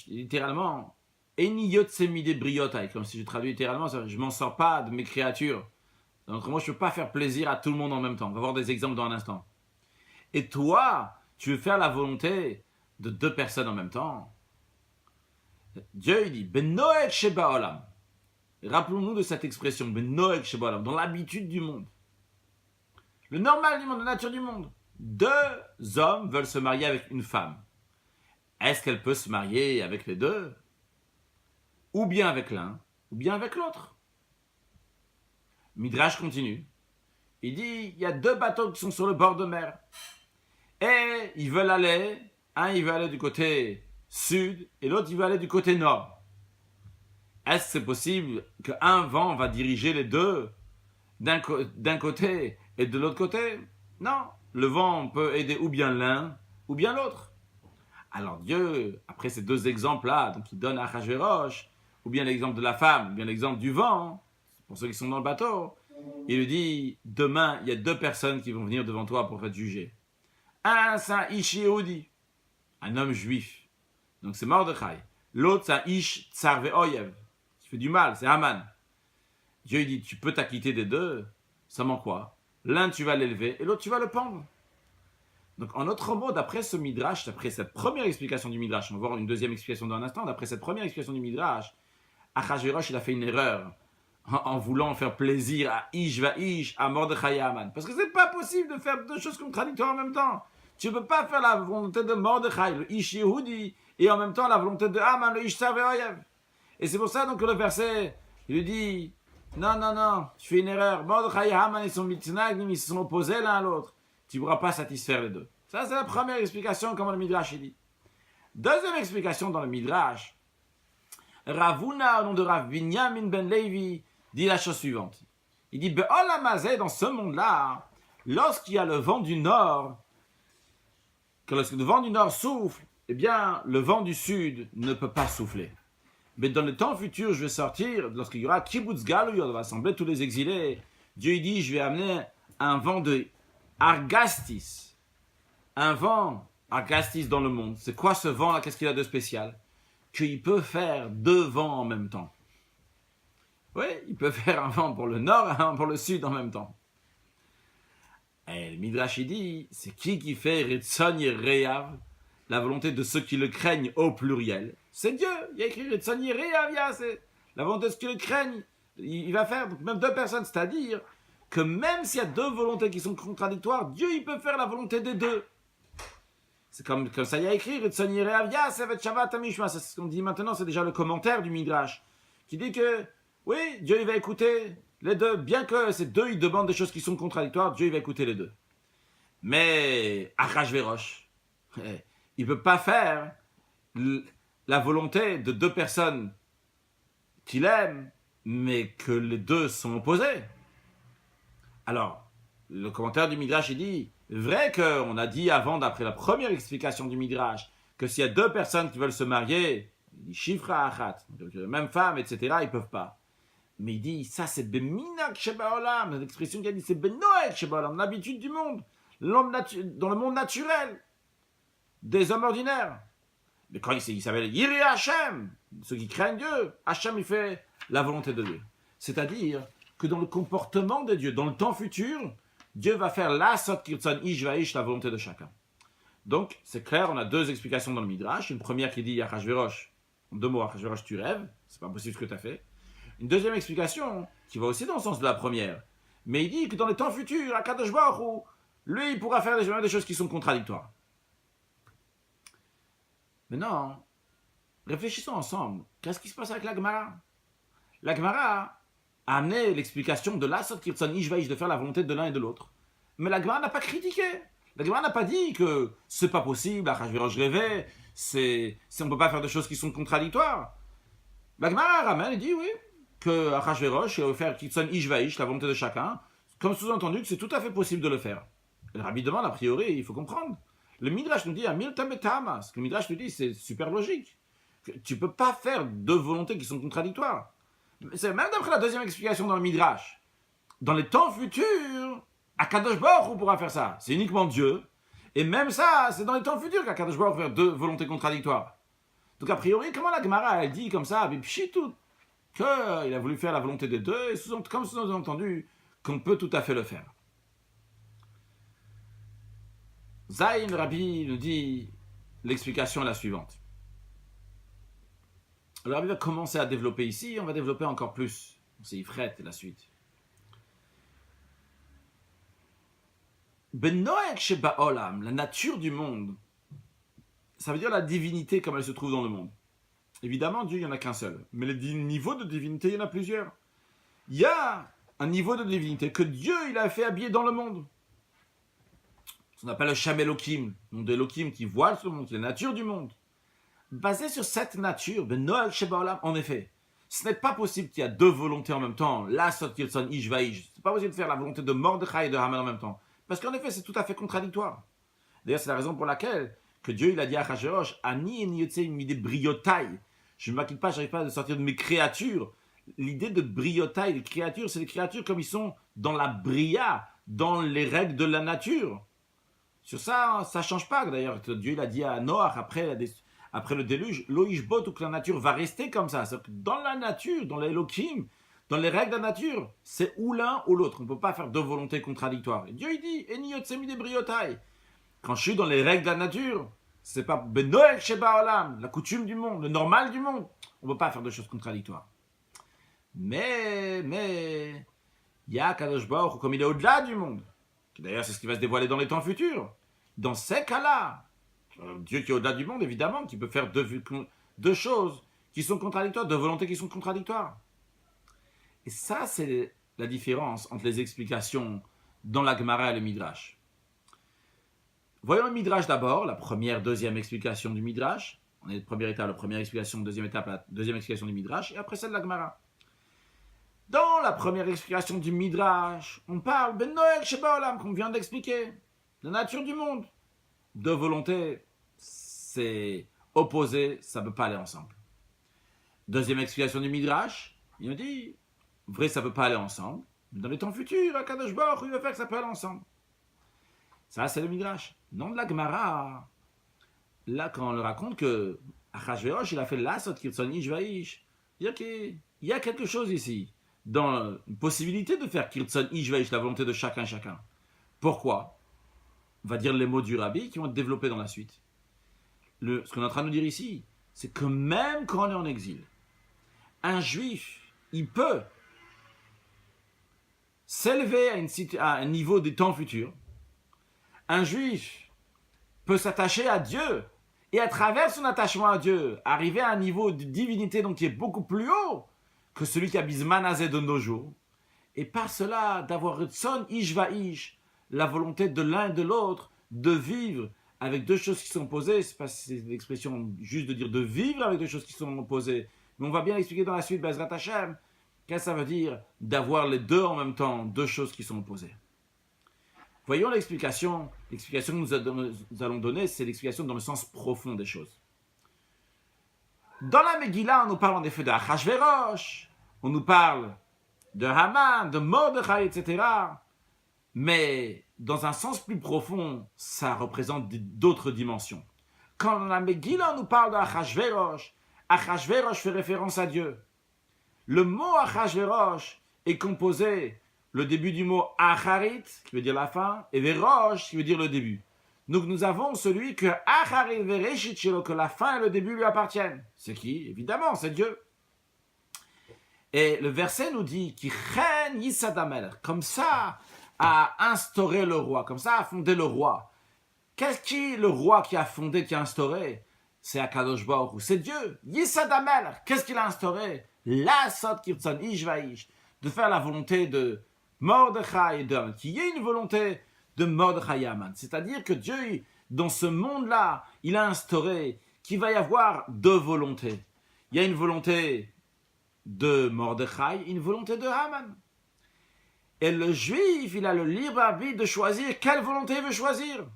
littéralement, Eni yotzemi de briotai, comme si je traduis littéralement, je m'en sors pas de mes créatures. Donc moi, je ne peux pas faire plaisir à tout le monde en même temps. On va voir des exemples dans un instant. Et toi, tu veux faire la volonté de deux personnes en même temps. Dieu il dit Benoek Sheba Olam. Rappelons-nous de cette expression Benoek Sheba Olam, dans l'habitude du monde. Le normal du monde, la nature du monde. Deux hommes veulent se marier avec une femme. Est-ce qu'elle peut se marier avec les deux? Ou bien avec l'un, ou bien avec l'autre. Midrash continue. Il dit il y a deux bateaux qui sont sur le bord de mer. Et ils veulent aller. Un, il veut aller du côté sud et l'autre, il veut aller du côté nord. Est-ce que c'est possible qu'un vent va diriger les deux d'un côté et de l'autre côté? Non. Le vent peut aider ou bien l'un ou bien l'autre. Alors Dieu, après ces deux exemples-là, donc il donne à Achashverosh, ou bien l'exemple de la femme, ou bien l'exemple du vent, pour ceux qui sont dans le bateau, il lui dit, demain, il y a deux personnes qui vont venir devant toi pour être jugées. Un, c'est un Ish Yehudi, un homme juif. Donc c'est Mordechai. L'autre, c'est un Ish Tsar Ve'oyev, qui fait du mal, c'est Haman. Dieu il dit, tu peux t'acquitter des deux, seulement quoi? L'un, tu vas l'élever, et l'autre, tu vas le pendre. Donc en autre mot, d'après ce Midrash, d'après cette première explication du Midrash, on va voir une deuxième explication dans un instant, d'après cette première explication du Midrash, Achashverosh, il a fait une erreur en voulant faire plaisir à Ish Vaish, à Mordechai et à Haman. Parce que c'est pas possible de faire deux choses contradictoires en même temps. Tu ne peux pas faire la volonté de Mordechai, le Ish Yehudi, et en même temps la volonté de Haman, le Ish Tsar Ve'oyev. Et c'est pour ça donc que le verset, il lui dit, non, tu fais une erreur. Mordechai et Haman, ils sont mitnagnim, ils se sont opposés l'un à l'autre. Tu ne pourras pas satisfaire les deux. Ça, c'est la première explication, comme le Midrash dit. Deuxième explication dans le Midrash, Ravuna, au nom de Rav Binyamin ben Levi, dit la chose suivante. Il dit, Be'olamazé, dans ce monde-là, lorsqu'il y a le vent du nord, que lorsque le vent du nord souffle, eh bien, le vent du sud ne peut pas souffler. Mais dans le temps futur, je vais sortir, lorsqu'il y aura Kibbutz Galuyot, on va assembler tous les exilés. Dieu dit, je vais amener un vent de Argastis. Un vent Argastis dans le monde. C'est quoi ce vent-là? Qu'est-ce qu'il a de spécial? Qu'il peut faire deux vents en même temps. Oui, il peut faire un vent pour le nord et un vent pour le sud en même temps. Et Et le Midrash il dit, c'est qui fait Ritzon Yereyav, la volonté de ceux qui le craignent au pluriel. C'est Dieu. Il y a écrit Ritzon Yereyav, c'est la volonté de ceux qui le craignent. Il va faire donc, même deux personnes, c'est-à-dire que même s'il y a deux volontés qui sont contradictoires, Dieu il peut faire la volonté des deux. C'est comme ça, il y a écrit Ritzon Yereyav, c'est ce qu'on dit maintenant, c'est déjà le commentaire du Midrash, qui dit que, oui, Dieu il va écouter les deux, bien que ces deux ils demandent des choses qui sont contradictoires, Dieu il va écouter les deux. Mais Achashverosh, il ne peut pas faire la volonté de deux personnes qu'il aime, mais que les deux sont opposés. Alors, le commentaire du Midrash, il dit, vrai qu'on a dit avant, d'après la première explication du Midrash, que s'il y a deux personnes qui veulent se marier, il dit Shifra Achat, même femme, etc., ils ne peuvent pas. Mais il dit, ça c'est Beminak Shebaolam, l'expression qu'il a dit, c'est Benoek Shebaolam, l'habitude du monde, l'homme dans le monde naturel, des hommes ordinaires. Mais quand il s'appelle Yiri Hashem, ceux qui craignent Dieu, Hashem il fait la volonté de Dieu. C'est-à-dire que dans le comportement de Dieu, dans le temps futur, Dieu va faire la sot kirtzon ish va'ish, la volonté de chacun. Donc, c'est clair, on a deux explications dans le Midrash. Une première qui dit Achashverosh, en deux mots, Achashverosh, tu rêves, c'est pas possible ce que tu as fait. Une deuxième explication qui va aussi dans le sens de la première. Mais il dit que dans les temps futurs, Akadosh Baruch Hu, lui, il pourra faire des choses qui sont contradictoires. Maintenant, réfléchissons ensemble. Qu'est-ce qui se passe avec la Gemara? La Gemara a amené l'explication de l'Asot Kirtzon Ish Va'ish de faire la volonté de l'un et de l'autre. Mais la Gemara n'a pas critiqué. La Gemara n'a pas dit que c'est pas possible, Achashverosh rêvait, on ne peut pas faire des choses qui sont contradictoires. La Gemara ramène et dit oui, que Achashverosh va faire Kirtzon Ish Va'ish, la volonté de chacun, comme sous-entendu que c'est tout à fait possible de le faire. Et le Rabbi demande, a priori, il faut comprendre. Le Midrash nous dit, Amil Tambetama, ce que le Midrash nous dit, c'est super logique. Tu ne peux pas faire deux volontés qui sont contradictoires. C'est même d'après la deuxième explication dans le Midrash. Dans les temps futurs, Akadosh Baruch Hu pourra faire ça. C'est uniquement Dieu. Et même ça, c'est dans les temps futurs qu'Akadosh Baruch Hu va faire deux volontés contradictoires. Donc a priori, comment la Gemara elle dit comme ça, avec Pshitout, qu'il a voulu faire la volonté des deux, et comme sous-entendu, qu'on peut tout à fait le faire. Zayn Rabbi nous dit, l'explication est la suivante. Le Rabbi va commencer à développer ici, on va développer encore plus. C'est Ifret et la suite. Benoek Shebaolam, la nature du monde, ça veut dire la divinité comme elle se trouve dans le monde. Évidemment, Dieu, il n'y en a qu'un seul. Mais les niveaux de divinité, il y en a plusieurs. Il y a un niveau de divinité que Dieu, il a fait habiller dans le monde. On appelle le Shem Elohim, nom d'Elohim qui voile sur le monde, qui est la nature du monde. Basé sur cette nature, Benoek Shebaolam, en effet, ce n'est pas possible qu'il y a deux volontés en même temps. La Sot Kirtzon Ish Va'ish. C'est pas possible de faire la volonté de Mordechai et de Haman en même temps. Parce qu'en effet, c'est tout à fait contradictoire. D'ailleurs, c'est la raison pour laquelle que Dieu il a dit à Achashverosh, Ani en yotzei mide briotai. Je ne m'inquiète pas, je n'arrive pas à sortir de mes créatures. L'idée de briotai, les créatures, c'est les créatures comme ils sont dans la bria, dans les règles de la nature. Sur ça, ça ne change pas. D'ailleurs, Dieu il a dit à Noach, après le déluge, Loishbot, ou que la nature va rester comme ça. C'est-à-dire que dans la nature, dans l'Elohim, dans les règles de la nature, c'est ou l'un ou l'autre. On ne peut pas faire deux volontés contradictoires. Et Dieu il dit, Eni yotzemi de briotai. Quand je suis dans les règles de la nature, c'est pas Benoek Sheba Olam, la coutume du monde, le normal du monde. On ne peut pas faire deux choses contradictoires. Mais, il y a Kadosh Baruch Hu, comme il est au-delà du monde. D'ailleurs, c'est ce qui va se dévoiler dans les temps futurs. Dans ces cas-là, Dieu qui est au-delà du monde, évidemment, qui peut faire deux choses qui sont contradictoires, deux volontés qui sont contradictoires. Et ça, c'est la différence entre les explications dans la Gemara et le Midrash. Voyons le Midrash d'abord, la première, deuxième explication du Midrash. On est la première étape, la première explication, deuxième étape, la deuxième explication du Midrash, et après celle de la Gemara. Dans la première explication du Midrash, on parle Ben Noël Shebaolam, qu'on vient d'expliquer, la nature du monde. Deux volontés, c'est opposé, ça ne peut pas aller ensemble. Deuxième explication du Midrash, il nous dit, vrai, ça ne peut pas aller ensemble, mais dans les temps futurs, Akadosh Baruch Hu, il va faire que ça peut aller ensemble. Ça, c'est le Midrash. Non de la Gemara. Là, quand on le raconte que Achashverosh, il a fait la Sot Kirtzon Ish Va'ish, il y a quelque chose ici, dans une possibilité de faire Kirtzon Ish Va'ish, la volonté de chacun. Pourquoi? On va dire les mots du rabbi qui vont être développés dans la suite. Ce qu'on est en train de nous dire ici, c'est que même quand on est en exil, un juif, il peut s'élever à un niveau des temps futurs. Un juif peut s'attacher à Dieu et à travers son attachement à Dieu, arriver à un niveau de divinité donc qui est beaucoup plus haut que celui qui a Bismanazé de nos jours. Et par cela, d'avoir Ritson Ish va Ish, la volonté de l'un et de l'autre, de vivre avec deux choses qui sont opposées. C'est pas c'est l'expression juste de dire de vivre avec deux choses qui sont opposées. Mais on va bien expliquer dans la suite, Bezrat Hashem, qu'est-ce que ça veut dire d'avoir les deux en même temps, deux choses qui sont opposées. Voyons l'explication. L'explication que nous allons donner, c'est l'explication dans le sens profond des choses. Dans la Megillah, on nous parle en effet de Achashverosh, on nous parle de Haman, de Mordechai, etc. Mais dans un sens plus profond, ça représente d'autres dimensions. Quand dans la Megillah, on nous parle de Achashverosh, Achashverosh fait référence à Dieu. Le mot Achashverosh est composé, le début du mot Acharit, qui veut dire la fin, et Verosh, qui veut dire le début. Donc nous avons celui que Acharit Vereshit Shelo, que la fin et le début lui appartiennent. C'est qui? Évidemment, c'est Dieu. Et le verset nous dit qu'il Chen Yisadamer, comme ça a instauré le roi, comme ça a fondé le roi. Qu'est-ce qui est le roi qui a fondé, qui a instauré? C'est Akadosh Baruch Hu, c'est Dieu. Yisadamer, qu'est-ce qu'il a instauré? La Sot Kirtzon Ish Vaish, de faire la volonté de Mordechai et d'Haman, qu'il y ait une volonté de Mordechai et Haman. C'est-à-dire que Dieu, dans ce monde-là, il a instauré qu'il va y avoir deux volontés. Il y a une volonté de Mordechai et une volonté de Haman. Et le juif, il a le libre arbitre de choisir quelle volonté il veut choisir.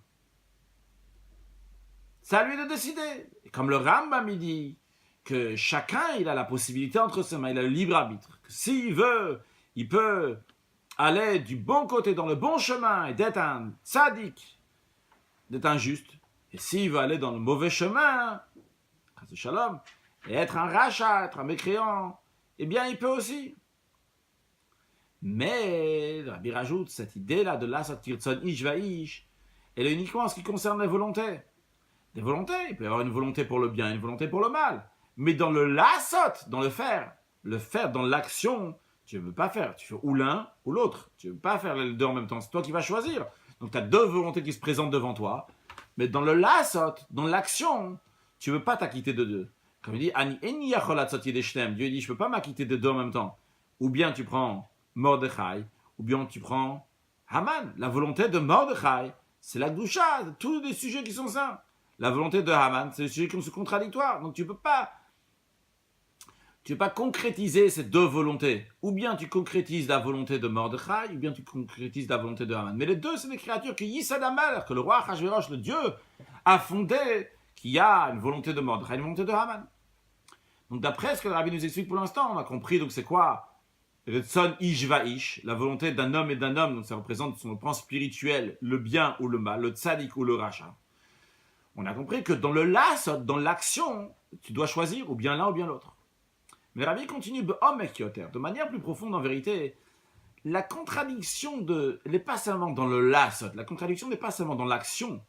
C'est à lui de décider. Et comme le Rambam, il dit que chacun, il a la possibilité entre ses mains, il a le libre arbitre. S'il veut, il peut aller du bon côté, dans le bon chemin, et d'être un tzaddik, d'être un juste. Et s'il veut aller dans le mauvais chemin, shalom, et être un rachat, être un mécréant, eh bien, il peut aussi. Mais, le Rabbi rajoute, cette idée-là de la satirtzon ish va ish, elle est uniquement en ce qui concerne les volontés. Des volontés, il peut y avoir une volonté pour le bien, une volonté pour le mal. Mais dans le lasot, dans le faire dans l'action, tu ne veux pas faire. Tu fais ou l'un ou l'autre. Tu ne veux pas faire les deux en même temps. C'est toi qui vas choisir. Donc tu as deux volontés qui se présentent devant toi. Mais dans le lasot, dans l'action, tu ne veux pas t'acquitter de deux. Comme il dit, Dieu dit, je ne peux pas m'acquitter de deux en même temps. Ou bien tu prends Mordechai, ou bien tu prends Haman. La volonté de Mordechai, c'est la doucha, tous les sujets qui sont saints. La volonté de Haman, c'est des sujets qui sont contradictoires. Donc tu ne peux pas concrétiser ces deux volontés. Ou bien tu concrétises la volonté de Mordechai, ou bien tu concrétises la volonté de Haman. Mais les deux, c'est des créatures que Yisadamer, que le roi Achashverosh, le Dieu, a fondé, qui a une volonté de Mordechai, une volonté de Haman. Donc d'après ce que le rabbi nous explique pour l'instant, on a compris donc c'est quoi le Tzon Ish Va Ish, la volonté d'un homme et d'un homme, donc ça représente sur le plan spirituel le bien ou le mal, le tzadik ou le rachat. On a compris que dans le lasot, dans l'action, tu dois choisir ou bien l'un ou bien l'autre. Mais Rabbi continue de manière plus profonde en vérité. La contradiction elle n'est pas seulement dans le lasot, la contradiction n'est pas seulement dans l'action.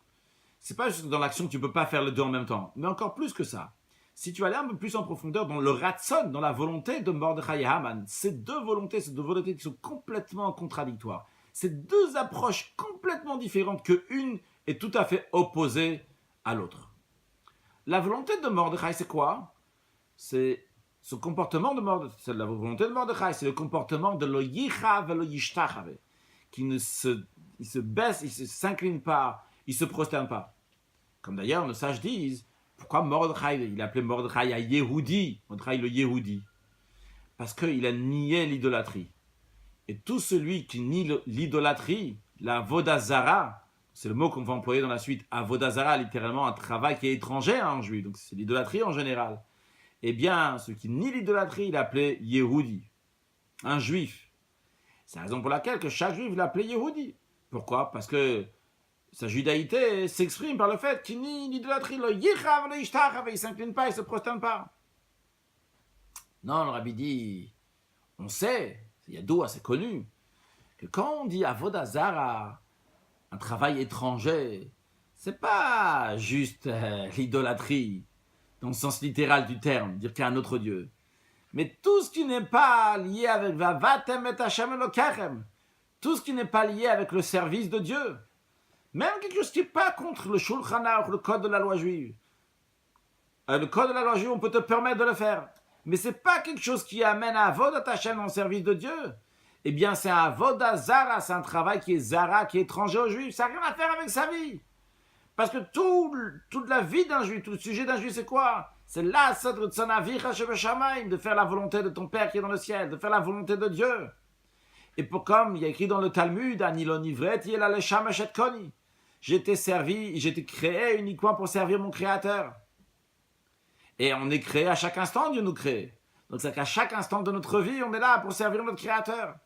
C'est pas juste que dans l'action tu ne peux pas faire les deux en même temps, mais encore plus que ça. Si tu allais un peu plus en profondeur dans le ratson, dans la volonté de Mordechai et Haman, ces deux volontés qui sont complètement contradictoires. Ces deux approches complètement différentes, que une est tout à fait opposée à l'autre. La volonté de Mordechai, c'est quoi? C'est ce comportement de Mordechai, c'est la volonté de Mordechai, c'est le comportement de lo yicha ve lo yishtachave, qui il se baisse, il ne s'incline pas, il ne se prosterne pas. Comme d'ailleurs nos sages disent, pourquoi Mordechai, il appelait Mordechai à Yehudi, Mordechai le Yehudi? Parce qu'il a nié l'idolâtrie. Et tout celui qui nie l'idolâtrie, la vodazara, c'est le mot qu'on va employer dans la suite, avodazara, littéralement un travail qui est étranger en juif, donc c'est l'idolâtrie en général. Eh bien, ceux qui nient l'idolâtrie, il appelait Yehudi, un juif. C'est la raison pour laquelle que chaque juif l'appelait Yehudi. Pourquoi? Parce que sa judaïté s'exprime par le fait qu'il nie l'idolâtrie, il ne s'incline pas, il ne se prosterne pas. Non, le rabbi dit, on sait, c'est yadoua, c'est connu, que quand on dit Avodazara, un travail étranger, c'est pas juste l'idolâtrie, dans le sens littéral du terme, dire qu'il y a un autre Dieu. Mais tout ce qui n'est pas lié avec Vavatem et Hashem Elokechem, tout ce qui n'est pas lié avec le service de Dieu, même quelque chose qui n'est pas contre le Shulchan Aruch, le code de la loi juive. Le code de la loi juive, on peut te permettre de le faire. Mais ce n'est pas quelque chose qui amène à Avodat Hashem dans le service de Dieu. Eh bien, c'est un Avodah Zara, c'est un travail qui est Zara, qui est étranger aux Juifs. Ça n'a rien à faire avec sa vie. Parce que toute la vie d'un Juif, tout le sujet d'un Juif, c'est quoi? C'est là, de faire la volonté de ton Père qui est dans le ciel, de faire la volonté de Dieu. Et comme il y a écrit dans le Talmud, Anilon Ivret, il a le Shamachet Koni. J'ai été créé uniquement pour servir mon Créateur. Et on est créé à chaque instant, Dieu nous crée. Donc c'est qu'à chaque instant de notre vie, on est là pour servir notre Créateur.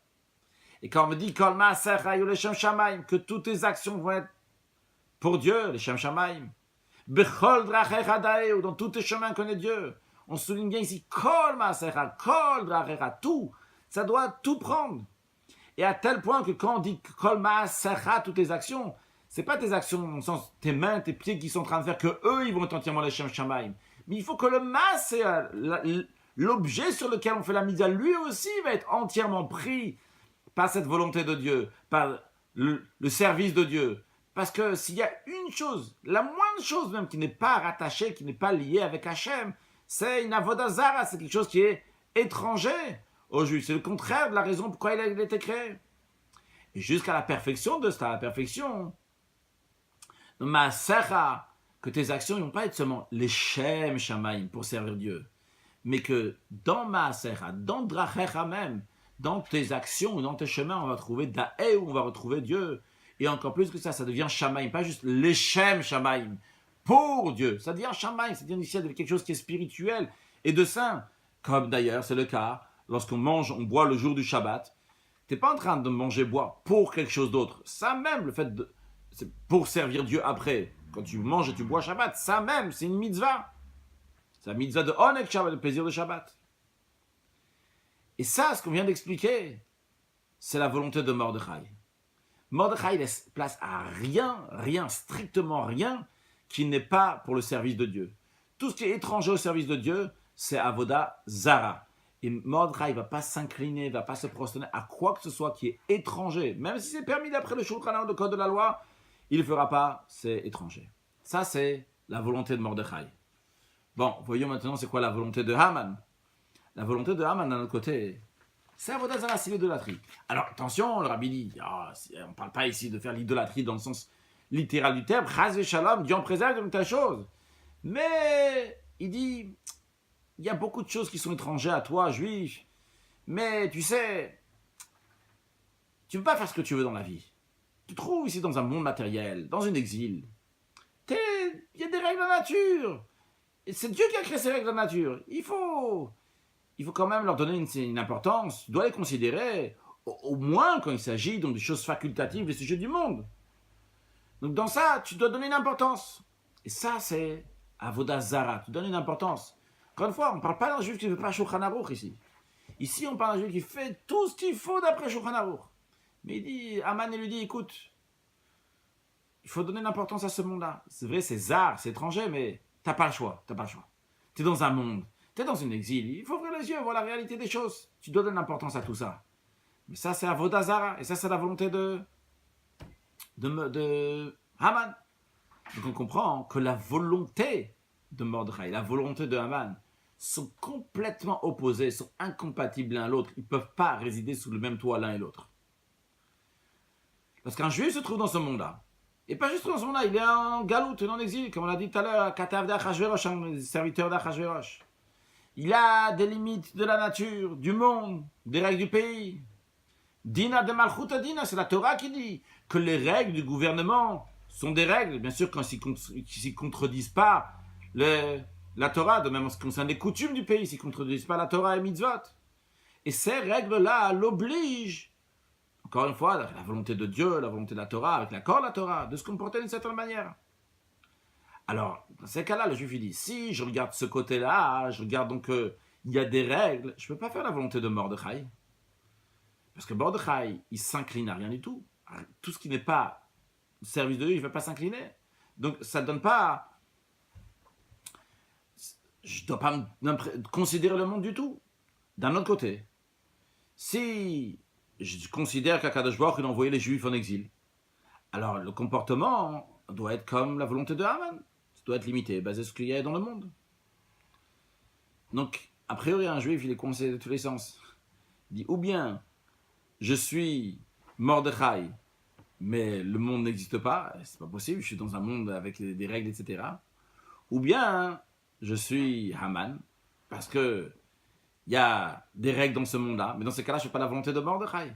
Et quand on me dit que toutes tes actions vont être pour Dieu, les Shem Shamaim, dans tous tes chemins connaît Dieu. On souligne bien ici, tout. Ça doit tout prendre. Et à tel point que quand on dit toutes tes actions, c'est pas tes actions, dans le sens tes mains, tes pieds qui sont en train de faire que eux, ils vont être entièrement les Shem Shamaim. Mais il faut que le mas, c'est l'objet sur lequel on fait la mitzvah, lui aussi va être entièrement pris par cette volonté de Dieu, par le service de Dieu. Parce que s'il y a une chose, la moindre chose même qui n'est pas rattachée, qui n'est pas liée avec Hachem, c'est une avodah zara, c'est quelque chose qui est étranger aux Juifs. C'est le contraire de la raison pourquoi il a été créé. Et jusqu'à la perfection de ça, la perfection, ma serra, que tes actions ne vont pas être seulement les Shem Shamaim pour servir Dieu, mais que dans ma serra, dans Drachecha même, dans tes actions, dans tes chemins, on va trouver Da'eh, où on va retrouver Dieu. Et encore plus que ça devient Shamaim, pas juste les Shem Shamaim, pour Dieu. Ça devient Shamaim, c'est-à-dire ici, quelque chose qui est spirituel et de saint. Comme d'ailleurs, c'est le cas, lorsqu'on mange, on boit le jour du Shabbat. Tu n'es pas en train de manger, boire pour quelque chose d'autre. Ça même, le fait de... c'est pour servir Dieu après. Quand tu manges et tu bois Shabbat, ça même, c'est une mitzvah. C'est la mitzvah de Onek Shabbat, le plaisir de Shabbat. Et ça, ce qu'on vient d'expliquer, c'est la volonté de Mordechai. Mordechai laisse place à rien, strictement rien, qui n'est pas pour le service de Dieu. Tout ce qui est étranger au service de Dieu, c'est Avodah Zara. Et Mordechai ne va pas s'incliner, ne va pas se prosterner à quoi que ce soit qui est étranger. Même si c'est permis d'après le Shulchan Aruch, le code de la loi, il ne le fera pas, c'est étranger. Ça, c'est la volonté de Mordechai. Bon, voyons maintenant c'est quoi la volonté de Haman. La volonté de Haman, d'un autre côté, c'est Avodah Zara, c'est l'idolâtrie. Alors, attention, le rabbi dit, on ne parle pas ici de faire l'idolâtrie dans le sens littéral du terme, Chaz v'Shalom, Dieu en préserve d'une telle chose. Mais, il dit, il y a beaucoup de choses qui sont étrangères à toi, juif, mais tu sais, tu ne peux pas faire ce que tu veux dans la vie. Tu te trouves ici dans un monde matériel, dans un exil. Il y a des règles de la nature. Et c'est Dieu qui a créé ces règles de la nature. Il faut quand même leur donner une importance. Tu dois les considérer, au moins quand il s'agit donc, de choses facultatives, des sujets du monde. Donc dans ça, tu dois donner une importance. Et ça, c'est Avodah Zara. Tu donnes une importance. Encore une fois, on ne parle pas d'un juif qui ne fait pas Shulchan Aruch ici. Ici, on parle d'un juif qui fait tout ce qu'il faut d'après Shulchan Aruch. Mais il dit, Haman lui dit, écoute, il faut donner une importance à ce monde-là. C'est vrai, c'est zar, c'est étranger, mais tu n'as pas le choix. Tu es dans un monde. Tu es dans un exil, il faut ouvrir les yeux, voir la réalité des choses. Tu dois donner l'importance à tout ça. Mais ça, c'est Avodah Zara, et ça, c'est la volonté de Haman. Donc on comprend que la volonté de Mordechai, la volonté de Haman, sont complètement opposées, sont incompatibles l'un l'autre. Ils ne peuvent pas résider sous le même toit l'un et l'autre. Parce qu'un juif se trouve dans ce monde-là. Et pas juste dans ce monde-là, il est en galoute, en exil, comme on l'a dit tout à l'heure, Katav d'Achashverosh, un serviteur d'Achashverosh. Il a des limites de la nature, du monde, des règles du pays. Dina de Malchut Dina, c'est la Torah qui dit que les règles du gouvernement sont des règles, bien sûr, quand ils ne contredisent pas la Torah, de même en ce qui concerne les coutumes du pays, s'ils ne contredisent pas la Torah et mitzvot. Et ces règles-là l'obligent, encore une fois, la volonté de Dieu, la volonté de la Torah, avec l'accord de la Torah, de se comporter d'une certaine manière. Alors, dans ces cas-là, le juif il dit, si je regarde ce côté-là, je regarde donc il y a des règles, je ne peux pas faire la volonté de Mordechai. Parce que Mordechai, il s'incline à rien du tout. Tout ce qui n'est pas service de Dieu, il ne va pas s'incliner. Donc ça ne donne pas... Je ne dois pas considérer le monde du tout. D'un autre côté, si je considère qu'Akadosh Baruch il a envoyé les Juifs en exil, alors le comportement doit être comme la volonté de Haman. Ça doit être limité, basé sur ce qu'il y a dans le monde. Donc, a priori, un Juif, il est coincé de tous les sens. Il dit, ou bien, je suis Mordechai, mais le monde n'existe pas, c'est pas possible, je suis dans un monde avec des règles, etc. Ou bien, je suis Haman, parce que il y a des règles dans ce monde-là, mais dans ce cas-là, je ne fais pas la volonté de Mordechai.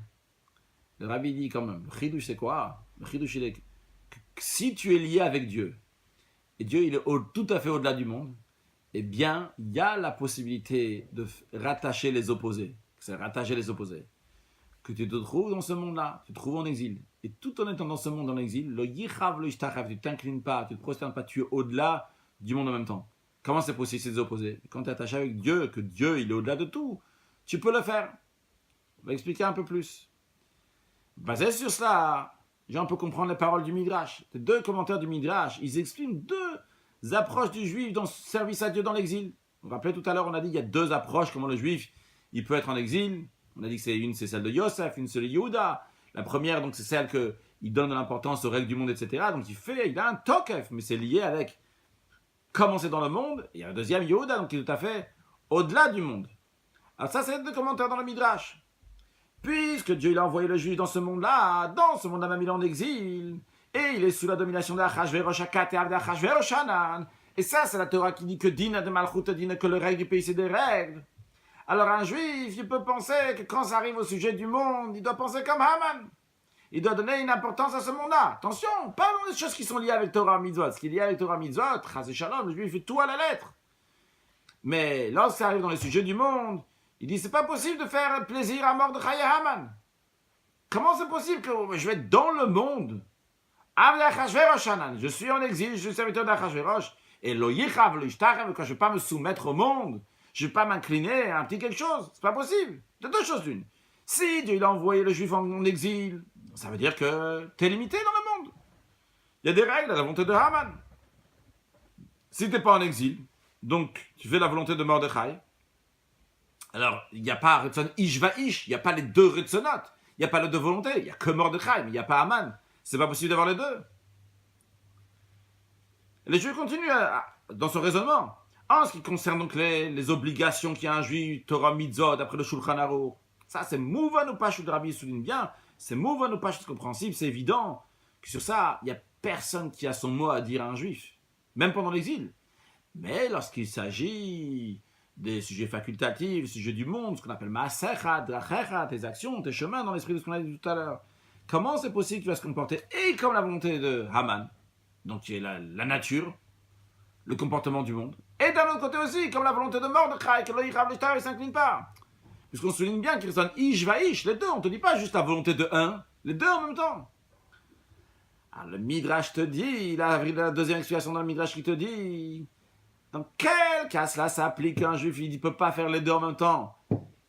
Le rabbi dit quand même, le chidouche c'est quoi? Le chidouche, il est que si tu es lié avec Dieu, et Dieu il est tout à fait au-delà du monde, eh bien, il y a la possibilité de rattacher les opposés. C'est rattacher les opposés. Que tu te trouves dans ce monde-là, tu te trouves en exil. Et tout en étant dans ce monde en exil, le yichav, le ishtachav, tu ne t'inclines pas, tu ne te prosternes pas, tu es au-delà du monde en même temps. Comment c'est possible ces opposés? Quand tu es attaché avec Dieu, que Dieu il est au-delà de tout, tu peux le faire. On va expliquer un peu plus. Basé sur cela, on peut comprendre les paroles du Midrash. Les deux commentaires du Midrash, ils expriment deux approches du juif dans le service à Dieu dans l'exil. Vous vous rappelez tout à l'heure, on a dit qu'il y a deux approches, comment le juif il peut être en exil. On a dit que c'est celle de Yosef, une seule de Yehuda. La première, donc, c'est celle qu'il donne de l'importance aux règles du monde, etc. Donc il a un tokef, mais c'est lié avec comment c'est dans le monde. Et il y a la deuxième, Yehuda, donc qui est tout à fait au-delà du monde. Alors ça, c'est les deux commentaires dans le Midrash. Puisque Dieu il a envoyé le juif dans ce monde-là même il est en exil, et il est sous la domination d'Achashverosh Hakat et d'Achashverosh Hanan. Et ça, c'est la Torah qui dit que Dina de Malchut Dina, que les règles du pays, c'est des règles. Alors un juif, il peut penser que quand ça arrive au sujet du monde, il doit penser comme Haman. Il doit donner une importance à ce monde-là. Attention, parlons des choses qui sont liées avec Torah Mitzvot. Ce qui est lié avec Torah Mitzvot, Chaz et Shalom, le juif fait tout à la lettre. Mais lorsque ça arrive dans les sujets du monde, il dit c'est pas possible de faire plaisir à Mordechai et Haman. Comment c'est possible que je vais être dans le monde? Je suis en exil, je suis serviteur d'Achashverosh. Et lo yichav, lo ishtachav, quand je ne vais pas me soumettre au monde, je ne vais pas m'incliner à un petit quelque chose. C'est pas possible. De deux choses l'une. Si Dieu il a envoyé le juif en exil, ça veut dire que tu es limité dans le monde. Il y a des règles à la volonté de Haman. Si tu n'es pas en exil, donc tu fais la volonté de Mordechai, alors il n'y a pas Retzon Ish va Ish, il n'y a pas les deux Retzonot, il n'y a pas les deux volontés, il n'y a que Mordechai, mais il n'y a pas Haman. C'est pas possible d'avoir les deux. Et les Juifs continuent dans son raisonnement. En ce qui concerne donc les obligations qu'il y a un juif, Torah Mitzvot, d'après le Shulchan Aruch, ça c'est Mouvan ou Pashut, le Rabbi souligne bien, c'est Mouvan ou Pashut compréhensible, c'est évident que sur ça, il n'y a personne qui a son mot à dire à un juif, même pendant l'exil. Mais lorsqu'il s'agit des sujets facultatifs, des sujets du monde, ce qu'on appelle Maasecha, Drachecha, tes actions, tes chemins dans l'esprit de ce qu'on a dit tout à l'heure, comment c'est possible que tu vas se comporter et comme la volonté de Haman, donc qui est la nature, le comportement du monde, et d'un autre côté aussi, comme la volonté de Mordechai, que l'Oïchav l'Ishtar ne s'incline pas. Puisqu'on souligne bien qu'il sonne Ish va Ish, les deux, on ne te dit pas juste la volonté de un, les deux en même temps. Alors le Midrash te dit, la deuxième explication dans le Midrash qui te dit, dans quel cas cela s'applique à un juif, il ne peut pas faire les deux en même temps.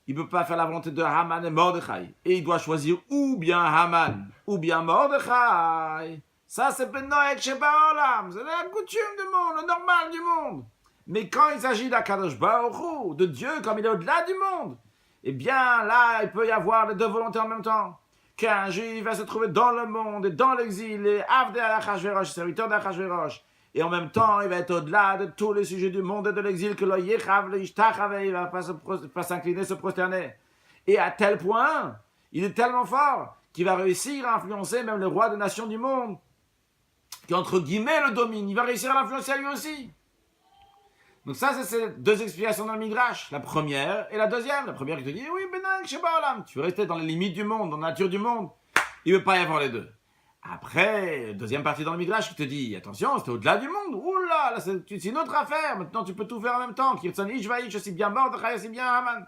Il ne peut pas faire la volonté de Haman et Mordechai. Et il doit choisir ou bien Haman, ou bien Mordechai. Ça, c'est Benoël Shebaolam. C'est la coutume du monde, le normal du monde. Mais quand il s'agit d'Akadosh Baruch Hu, de Dieu, comme il est au-delà du monde, eh bien, là, il peut y avoir les deux volontés en même temps. Qu'un juif va se trouver dans le monde et dans l'exil, et Avdei Achashverosh, serviteur d'Achashverosh. Et en même temps, il va être au-delà de tous les sujets du monde et de l'exil, que le Yechav, le Ishtachav, il ne va pas s'incliner, se prosterner. Et à tel point, il est tellement fort qu'il va réussir à influencer même le roi des nations du monde, qui entre guillemets le domine. Il va réussir à l'influencer à lui aussi. Donc ça, c'est ces deux explications dans le Midrash. La première et la deuxième. La première qui te dit, oui, Benan, Shebaolam, tu veux rester dans les limites du monde, dans la nature du monde. Il ne veut pas y avoir les deux. Après, deuxième partie dans le Midrash qui te dit, attention, c'était au-delà du monde. Oula, là, c'est une autre affaire. Maintenant, tu peux tout faire en même temps. Kirtsan Ishvaïch, aussi bien Mordechai, aussi bien Haman.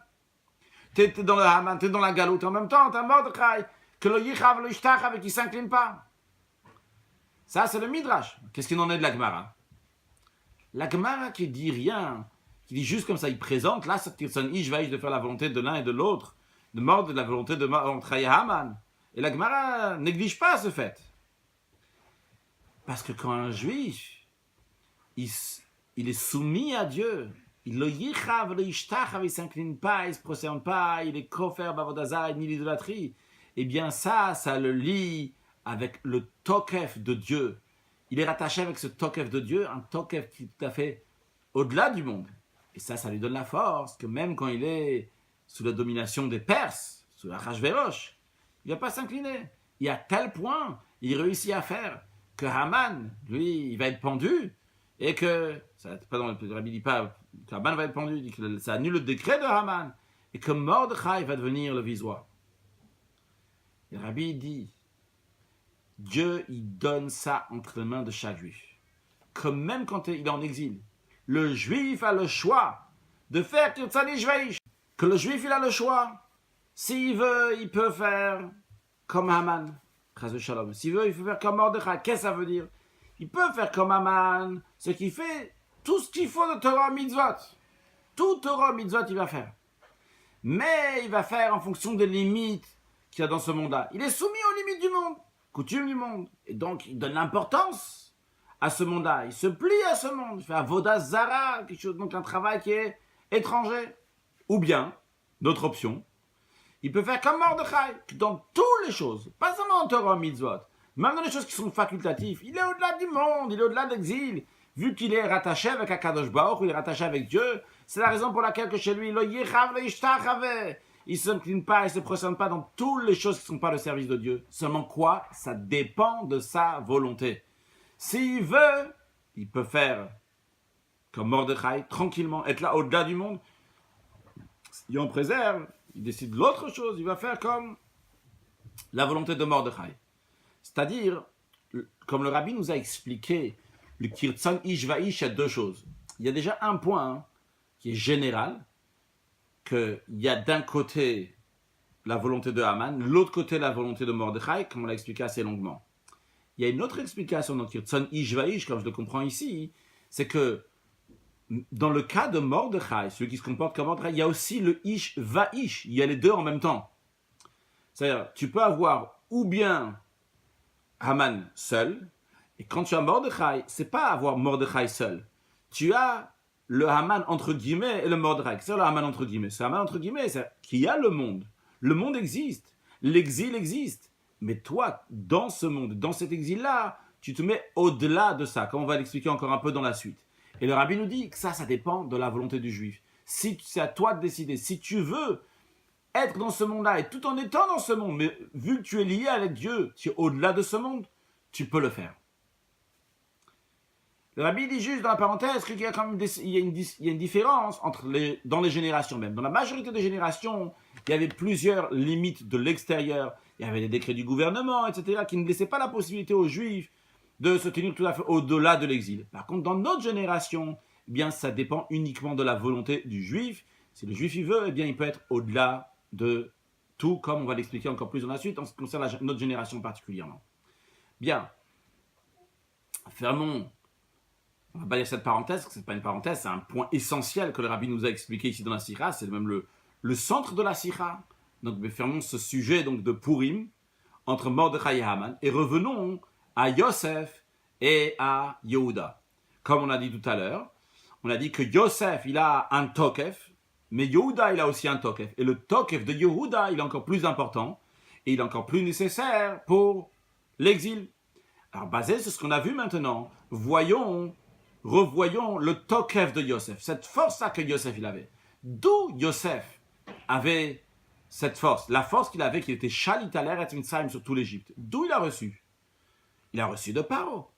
T'es dans le Haman, t'es dans la galoute en même temps, t'es Mordechai. Que le Yichav, le Ishtachav, qui ne s'incline pas. Ça, c'est le Midrash. Qu'est-ce qu'il en est de la Gemara? La Gemara qui dit rien, qui dit juste comme ça, il présente, là, cette Kirtsan Ishvaïch de faire la volonté de l'un et de l'autre, de mordre de la volonté de Mordechai et Haman. Et la Gemara néglige pas ce fait. Parce que quand un juif, il est soumis à Dieu, il ne s'incline pas, il ne se prosterne pas, il est kofer bavodazar, ni l'idolâtrie, eh bien ça le lie avec le tokef de Dieu. Il est rattaché avec ce tokef de Dieu, un tokef qui est tout à fait au-delà du monde. Et ça lui donne la force que même quand il est sous la domination des Perses, sous la Achashverosh, il ne va pas s'incliner. Et à tel point, il réussit à faire que Haman, lui, il va être pendu, et que, le Rabbi ne dit pas que Haman va être pendu, il dit que ça annule le décret de Haman, et que Mordechai va devenir le visoire. Et le Rabbi dit, Dieu, il donne ça entre les mains de chaque juif. Comme même quand il est en exil, le juif a le choix de faire Kirtzani Shvaïch. Que le juif, il a le choix. S'il veut, il peut faire comme Haman. S'il veut, il peut faire comme Mordechai. Qu'est-ce que ça veut dire? Il peut faire comme Haman, ce qui fait tout ce qu'il faut de Torah Mitzvot. Tout Torah Mitzvot, il va faire. Mais il va faire en fonction des limites qu'il y a dans ce monde-là. Il est soumis aux limites du monde, coutumes du monde. Et donc, il donne l'importance à ce monde-là. Il se plie à ce monde. Il fait Avodah Zara, quelque chose, donc un travail qui est étranger. Ou bien, d'autres options, il peut faire comme Mordechai, dans toutes les choses, pas seulement en Torah Mitzvot, même dans les choses qui sont facultatives. Il est au-delà du monde, il est au-delà de l'exil. Vu qu'il est rattaché avec Akadosh Baruch, il est rattaché avec Dieu, c'est la raison pour laquelle que chez lui, il ne s'incline pas, il ne se prosterne pas dans toutes les choses qui ne sont pas le service de Dieu. Seulement quoi? Ça dépend de sa volonté. S'il veut, il peut faire comme Mordechai, tranquillement, être là au-delà du monde. Il en préserve, il décide l'autre chose, il va faire comme la volonté de Mordechai. C'est-à-dire, comme le Rabbi nous a expliqué, le Kirtzan Ishvaïch, il y a deux choses. Il y a déjà un point qui est général, qu'il y a d'un côté la volonté de Haman, l'autre côté la volonté de Mordechai, comme on l'a expliqué assez longuement. Il y a une autre explication dans Kirtzan Ishvaïch, comme je le comprends ici, c'est que dans le cas de Mordechai, celui qui se comporte comme Mordechai, il y a aussi le Ish Vaïch, il y a les deux en même temps. C'est-à-dire, tu peux avoir ou bien Haman seul, et quand tu as Mordechai, c'est pas avoir Mordechai seul. Tu as le Haman entre guillemets et le Mordechai. C'est le Haman entre guillemets. C'est Haman entre guillemets, c'est qu'il y a le monde. Le monde existe. L'exil existe. Mais toi, dans ce monde, dans cet exil-là, tu te mets au-delà de ça, comme on va l'expliquer encore un peu dans la suite. Et le Rabbi nous dit que ça dépend de la volonté du juif. Si c'est à toi de décider, si tu veux être dans ce monde-là, et tout en étant dans ce monde, mais vu que tu es lié avec Dieu, tu es au-delà de ce monde, tu peux le faire. Le Rabbi dit juste dans la parenthèse qu'il y a quand même il y a une différence dans les générations même. Dans la majorité des générations, il y avait plusieurs limites de l'extérieur. Il y avait des décrets du gouvernement, etc., qui ne laissaient pas la possibilité aux Juifs de se tenir tout à fait au-delà de l'exil. Par contre, dans notre génération, eh bien, ça dépend uniquement de la volonté du Juif. Si le Juif il veut, eh bien, il peut être au-delà de tout, comme on va l'expliquer encore plus dans la suite, en ce qui concerne notre génération particulièrement. Bien. Fermons. On va pas dire cette parenthèse, parce que ce n'est pas une parenthèse, c'est un point essentiel que le Rabbi nous a expliqué ici dans la Sikha, c'est même le centre de la Sikha. Donc, fermons ce sujet donc, de Purim, entre Mordechai et Haman, et revenons à Yosef et à Yehuda. Comme on a dit tout à l'heure, on a dit que Yosef, il a un Tokef, mais Yehuda, il a aussi un Tokef. Et le Tokef de Yehuda, il est encore plus important, et il est encore plus nécessaire pour l'exil. Alors, basé sur ce qu'on a vu maintenant, revoyons le Tokef de Yosef, cette force-là que Yosef il avait. D'où Yosef avait cette force, la force qu'il avait, qu'il était Shalitaler et Mitzrayim sur tout l'Égypte. D'où il a reçu? Il a reçu de Paro.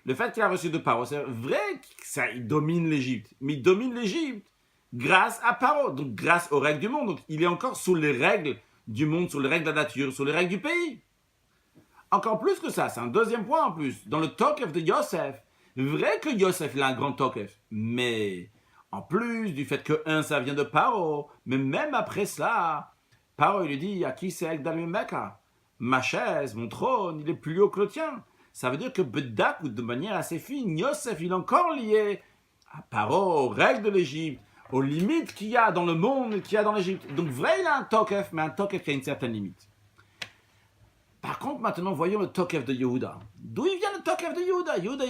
Le fait qu'il a reçu de Paro, c'est vrai qu'il domine l'Égypte, mais il domine l'Égypte grâce à Paro, donc grâce aux règles du monde. Donc il est encore sous les règles du monde, sous les règles de la nature, sous les règles du pays. Encore plus que ça, c'est un deuxième point en plus. Dans le Tokef de Yosef, vrai que Yosef il a un grand Tokef, mais en plus du fait que ça vient de Paro, mais même après cela, Paro il lui dit à qui c'est Egdal Meka? Ma chaise, mon trône, il est plus haut que le tien. Ça veut dire que Bedak, ou de manière assez fine, Yosef il est encore lié à Paro, aux règles de l'Égypte, aux limites qu'il y a dans le monde, qu'il y a dans l'Égypte. Donc vrai il a un Tokef, mais un Tokef qui a une certaine limite. Par contre, maintenant, voyons le Tokef de Yehuda. D'où il vient le Tokef de Yehuda? Yehuda,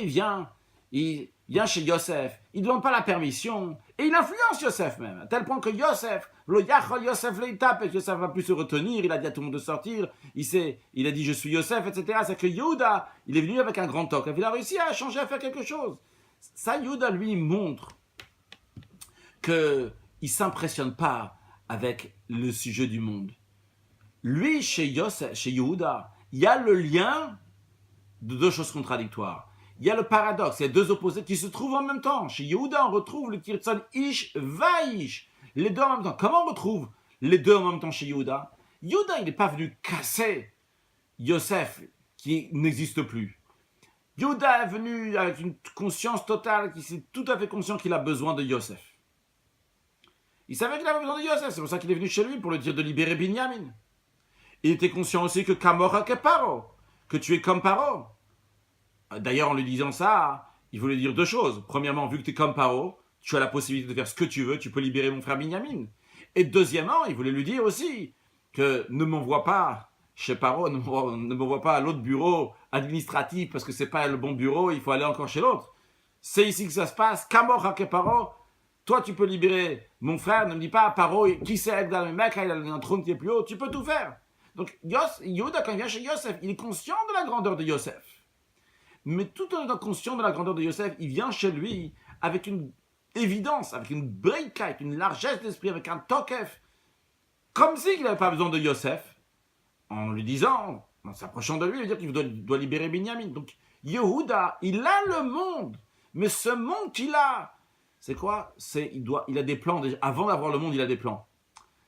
il vient chez Yosef, il ne demande pas la permission, et il influence Yosef même, à tel point que Yosef, le Yachol Yosef le tape, et Yosef ne va plus se retenir, il a dit à tout le monde de sortir, il a dit je suis Yosef, etc. C'est que Yehuda, il est venu avec un grand Tokef, il a réussi à changer, à faire quelque chose. Ça, Yehuda, lui, montre qu'il ne s'impressionne pas avec le sujet du monde. Lui, chez Yehuda, il y a le lien de deux choses contradictoires. Il y a le paradoxe, il y a deux opposés qui se trouvent en même temps. Chez Yehuda, on retrouve le Kirtzon Ish Vaish. Les deux en même temps. Comment on retrouve les deux en même temps chez Yehuda? Yehuda, il n'est pas venu casser Yosef, qui n'existe plus. Yehuda est venu avec une conscience totale, qui est tout à fait conscient qu'il a besoin de Yosef. Il savait qu'il avait besoin de Yosef, c'est pour ça qu'il est venu chez lui, pour le dire de libérer Binyamin. Il était conscient aussi que Kamora que Paro, que tu es comme Paro. D'ailleurs, en lui disant ça, il voulait dire deux choses. Premièrement, vu que tu es comme Paro, tu as la possibilité de faire ce que tu veux, tu peux libérer mon frère Binyamin. Et deuxièmement, il voulait lui dire aussi que ne m'envoie pas chez Paro, ne m'envoie pas à l'autre bureau administratif parce que c'est pas le bon bureau, il faut aller encore chez l'autre. C'est ici que ça se passe. Kamora que Paro, toi tu peux libérer mon frère, ne me dis pas Paro, qui c'est dans le mec, il a un trône qui est plus haut, tu peux tout faire. Donc, Yehuda, quand il vient chez Yosef, il est conscient de la grandeur de Yosef. Mais tout en étant conscient de la grandeur de Yosef, il vient chez lui avec une évidence, avec une breika, avec une largesse d'esprit, avec un tokef, comme s'il n'avait pas besoin de Yosef, en lui disant, en s'approchant de lui, il veut dire qu'il doit libérer Binyamin. Donc, Yehuda, il a le monde, mais ce monde qu'il a, c'est quoi? Il a des plans, déjà. Avant d'avoir le monde, il a des plans.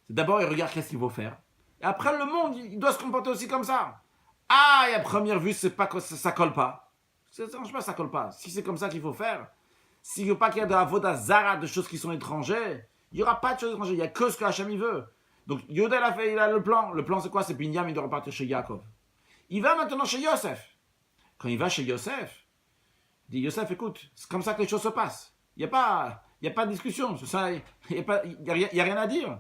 D'abord, il regarde qu'est-ce qu'il faut faire. Et après, le monde, il doit se comporter aussi comme ça. Ah, et à première vue, c'est pas que ça colle pas. Franchement, ça colle pas. Si c'est comme ça qu'il faut faire, s'il ne veut pas qu'il y ait de la voda zara, de choses qui sont étrangères, il n'y aura pas de choses étrangères. Il n'y a que ce que Hachem veut. Donc, Yehuda, il a le plan. Le plan, c'est quoi? C'est Binyamin, il doit repartir chez Yaakov. Il va maintenant chez Yosef. Quand il va chez Yosef, il dit, Yosef, écoute, c'est comme ça que les choses se passent. Il n'y a pas de discussion. Il n'y a rien à dire.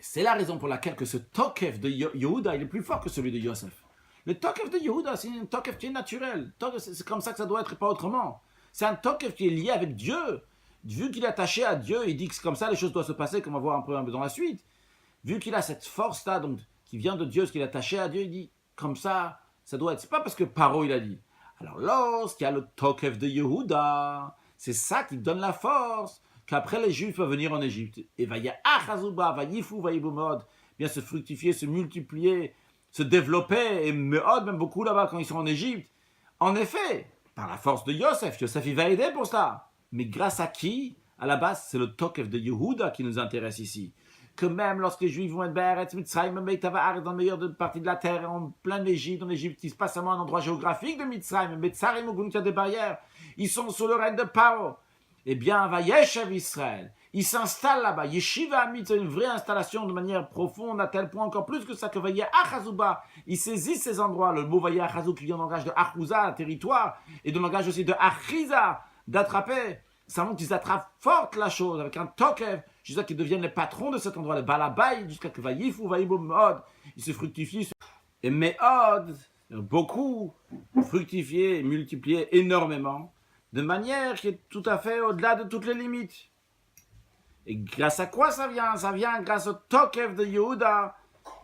C'est la raison pour laquelle que ce Tokef de Yehuda, il est plus fort que celui de Yosef. Le Tokef de Yehuda, c'est un Tokef qui est naturel. C'est comme ça que ça doit être et pas autrement. C'est un Tokef qui est lié avec Dieu. Vu qu'il est attaché à Dieu, il dit que c'est comme ça les choses doivent se passer, comme on va voir un peu dans la suite. Vu qu'il a cette force-là, donc, qui vient de Dieu, ce qu'il est attaché à Dieu, il dit, comme ça doit être. C'est pas parce que Paro, il a dit. Alors, lorsqu'il y a le Tokef de Yehuda, c'est ça qui donne la force. Qu'après les Juifs peuvent venir en Égypte. Et va y achazuba, va yifu, va yibumod, bien se fructifier, se multiplier, se développer, et meod, même beaucoup là-bas quand ils sont en Égypte. En effet, par la force de Yosef, Yosef il va aider pour ça. Mais grâce à qui? À la base, c'est le Tokef de Yehuda qui nous intéresse ici. Que même lorsque les Juifs vont être Be'eretz Mitzrayim, dans la meilleure partie de la terre, en plein Égypte, en Égypte, qui se passe seulement un endroit géographique de Mitzrayim, mais Tsarim ou il y a des barrières, ils sont sous le règne de Paro. Eh bien, va Yeshev Israël. Il s'installe là-bas. Yeshiva Amit, c'est une vraie installation de manière profonde, à tel point encore plus que ça que Vaye Achazuba. Il saisit ces endroits. Le mot Vaye Achazou qui vient du langage de Achouza, territoire, et du langage aussi de Achiza, d'attraper. Ça montre qu'ils attrapent forte la chose avec un Tokev, jusqu'à qu'ils deviennent les patrons de cet endroit, les Balabaï, jusqu'à que Vayifu, Vayibu, Meod. Ils se fructifient. Et Meod, beaucoup, fructifié, multiplié énormément. De manière qui est tout à fait au-delà de toutes les limites. Et grâce à quoi ça vient? Ça vient grâce au Tokef de Yehuda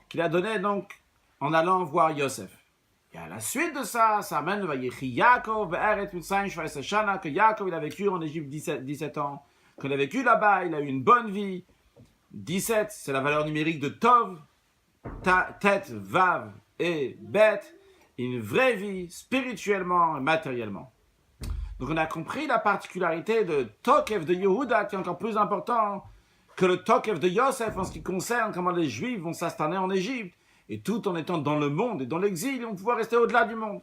qu'il a donné donc en allant voir Yosef. Et à la suite de ça, ça amène le Vayechi Yaakov, Be'eret Mitzrayim Shvaïs Shana, que Yaakov il a vécu en Égypte 17 ans, qu'il a vécu là-bas, il a eu une bonne vie. 17, c'est la valeur numérique de Tov, Tet, Vav et Bet, une vraie vie spirituellement et matériellement. Donc on a compris la particularité de Tokef de Yehuda qui est encore plus important que le Tokef de Yosef en ce qui concerne comment les Juifs vont s'installer en Égypte et tout en étant dans le monde et dans l'exil, ils vont pouvoir rester au-delà du monde.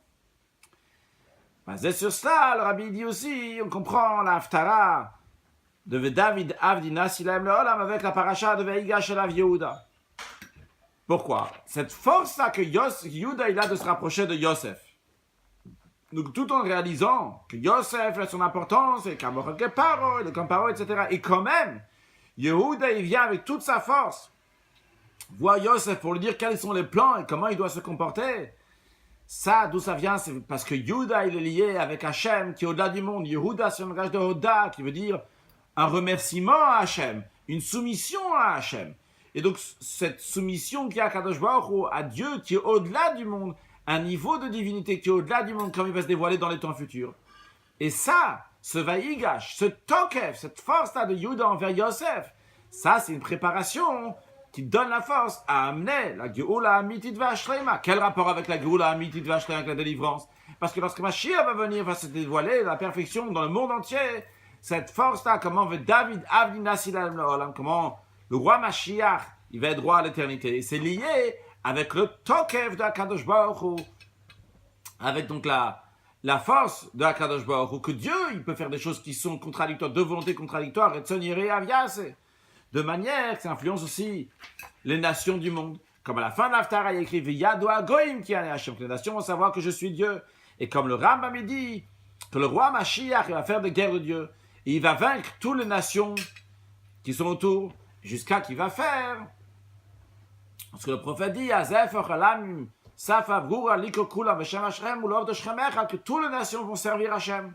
Basé sur cela, le Rabbi dit aussi, on comprend la Haftara de David Avdi Nasilaim Leolam avec la paracha de Veigash Elav Yehuda. Pourquoi? Cette force-là que Yehuda il a de se rapprocher de Yosef. Donc, tout en réalisant que Yosef a son importance, et Kamora Paro, et le Paro, etc. Et quand même, Yehuda, il vient avec toute sa force voit Yosef pour lui dire quels sont les plans et comment il doit se comporter. Ça, d'où ça vient, c'est parce que Yehuda, il est lié avec Hachem, qui est au-delà du monde. Yehuda, c'est un langage de Hoda, qui veut dire un remerciement à Hachem, une soumission à Hachem. Et donc, cette soumission qu'il y a à Kadosh Baruch Hu, à Dieu, qui est au-delà du monde, un niveau de divinité qui est au-delà du monde, comme il va se dévoiler dans les temps futurs. Et ça, ce Vaïgash, ce Tokef, cette force-là de Yehuda envers Yosef, ça, c'est une préparation qui donne la force à amener la Geoula Amitit Vashlema. Quel rapport avec la Geoula Amitit Vashlema, avec la délivrance? Parce que lorsque Mashiach va venir, va se dévoiler la perfection dans le monde entier, cette force-là, comment veut David Avdi Nasilam Leolam, comment le roi Mashiach, il va être roi à l'éternité. Et c'est lié avec le Tokef de Akadosh Baruch Hu, avec donc la force de Akadosh Baruch Hu, que Dieu, il peut faire des choses qui sont contradictoires, deux volontés contradictoires, et Tsonire Aviase. De manière que ça influence aussi les nations du monde. Comme à la fin de l'Haftara, il écrit V'yado Goïm qui a Hachem, que les nations vont savoir que je suis Dieu. Et comme le Rambam dit que le roi Mashiach il va faire des guerres de Dieu, et il va vaincre toutes les nations qui sont autour, jusqu'à qu'il va faire. Parce que le prophète dit Azef Ochalam Safa Vgura Likokula Veshem Hashem ou l'ordre de Shremecha, que toutes les nations vont servir Hachem.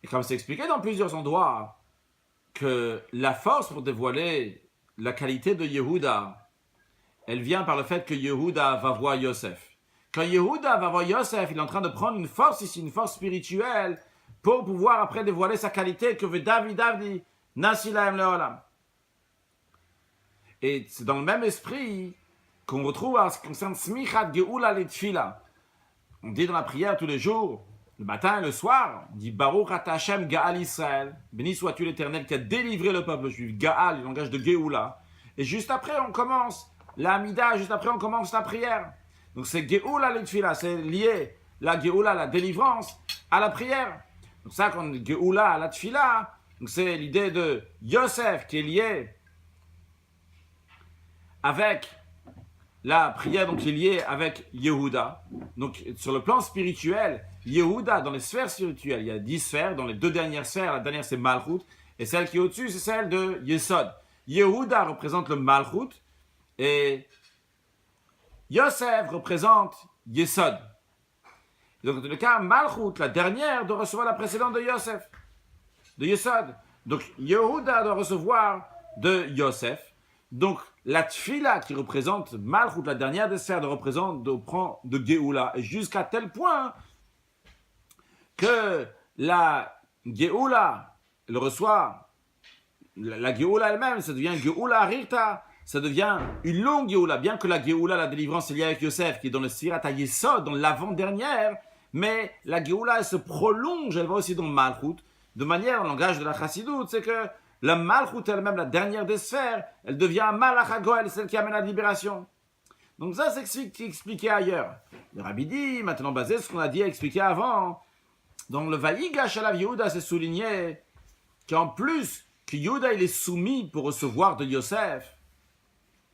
Et comme c'est expliqué dans plusieurs endroits, que la force pour dévoiler la qualité de Yehuda, elle vient par le fait que Yehuda va voir Yosef. Quand Yehuda va voir Yosef, il est en train de prendre une force ici, une force spirituelle, pour pouvoir après dévoiler sa qualité que veut David Avdi Nasilaim Leolam. Et c'est dans le même esprit qu'on retrouve en ce qui concerne Smichat Geoula Letfila. On dit dans la prière tous les jours, le matin et le soir, on dit Baruch Ata Hashem Gaal Israël. Béni sois-tu l'Éternel qui a délivré le peuple juif. Gaal, le langage de Geoula. Et juste après, on commence l'Amida, juste après, on commence la prière. Donc c'est Geoula l'Itfila, c'est lié la Geoula, la délivrance, à la prière. Donc ça, quand Geoula à la Tfila, c'est l'idée de Yosef qui est lié avec la prière, donc qui est liée avec Yehuda. Donc sur le plan spirituel, Yehuda, dans les sphères spirituelles, il y a 10 sphères. Dans les deux dernières sphères, la dernière c'est Malchut, et celle qui est au-dessus, c'est celle de Yesod. Yehuda représente le Malchut, et Yosef représente Yesod. Donc dans le cas, Malchut, la dernière, doit recevoir la précédente de Yosef, de Yesod. Donc Yehuda doit recevoir de Yosef. Donc la Tfila qui représente Malchut, la dernière des sphères, prend de Geoula, et jusqu'à tel point que la Geoula, elle reçoit, la Geoula elle-même, ça devient Geoula Rirta, ça devient une longue Geoula, bien que la Geoula, la délivrance, est liée avec Yosef, qui est dans le Sfirat HaYesod, dans l'avant-dernière, mais la Geoula, elle se prolonge, elle va aussi dans le Malchut, de manière, le langage de la Chassidut, c'est que la Malchut elle-même, la dernière des sphères, elle devient Malach HaGoel, celle qui amène la libération. Donc ça, c'est expliqué ailleurs. Le Rabbi dit, maintenant basé sur ce qu'on a dit, expliqué avant, dans le Vaïgash Alav Yehuda, c'est souligné qu'en plus que Yehuda il est soumis pour recevoir de Yosef,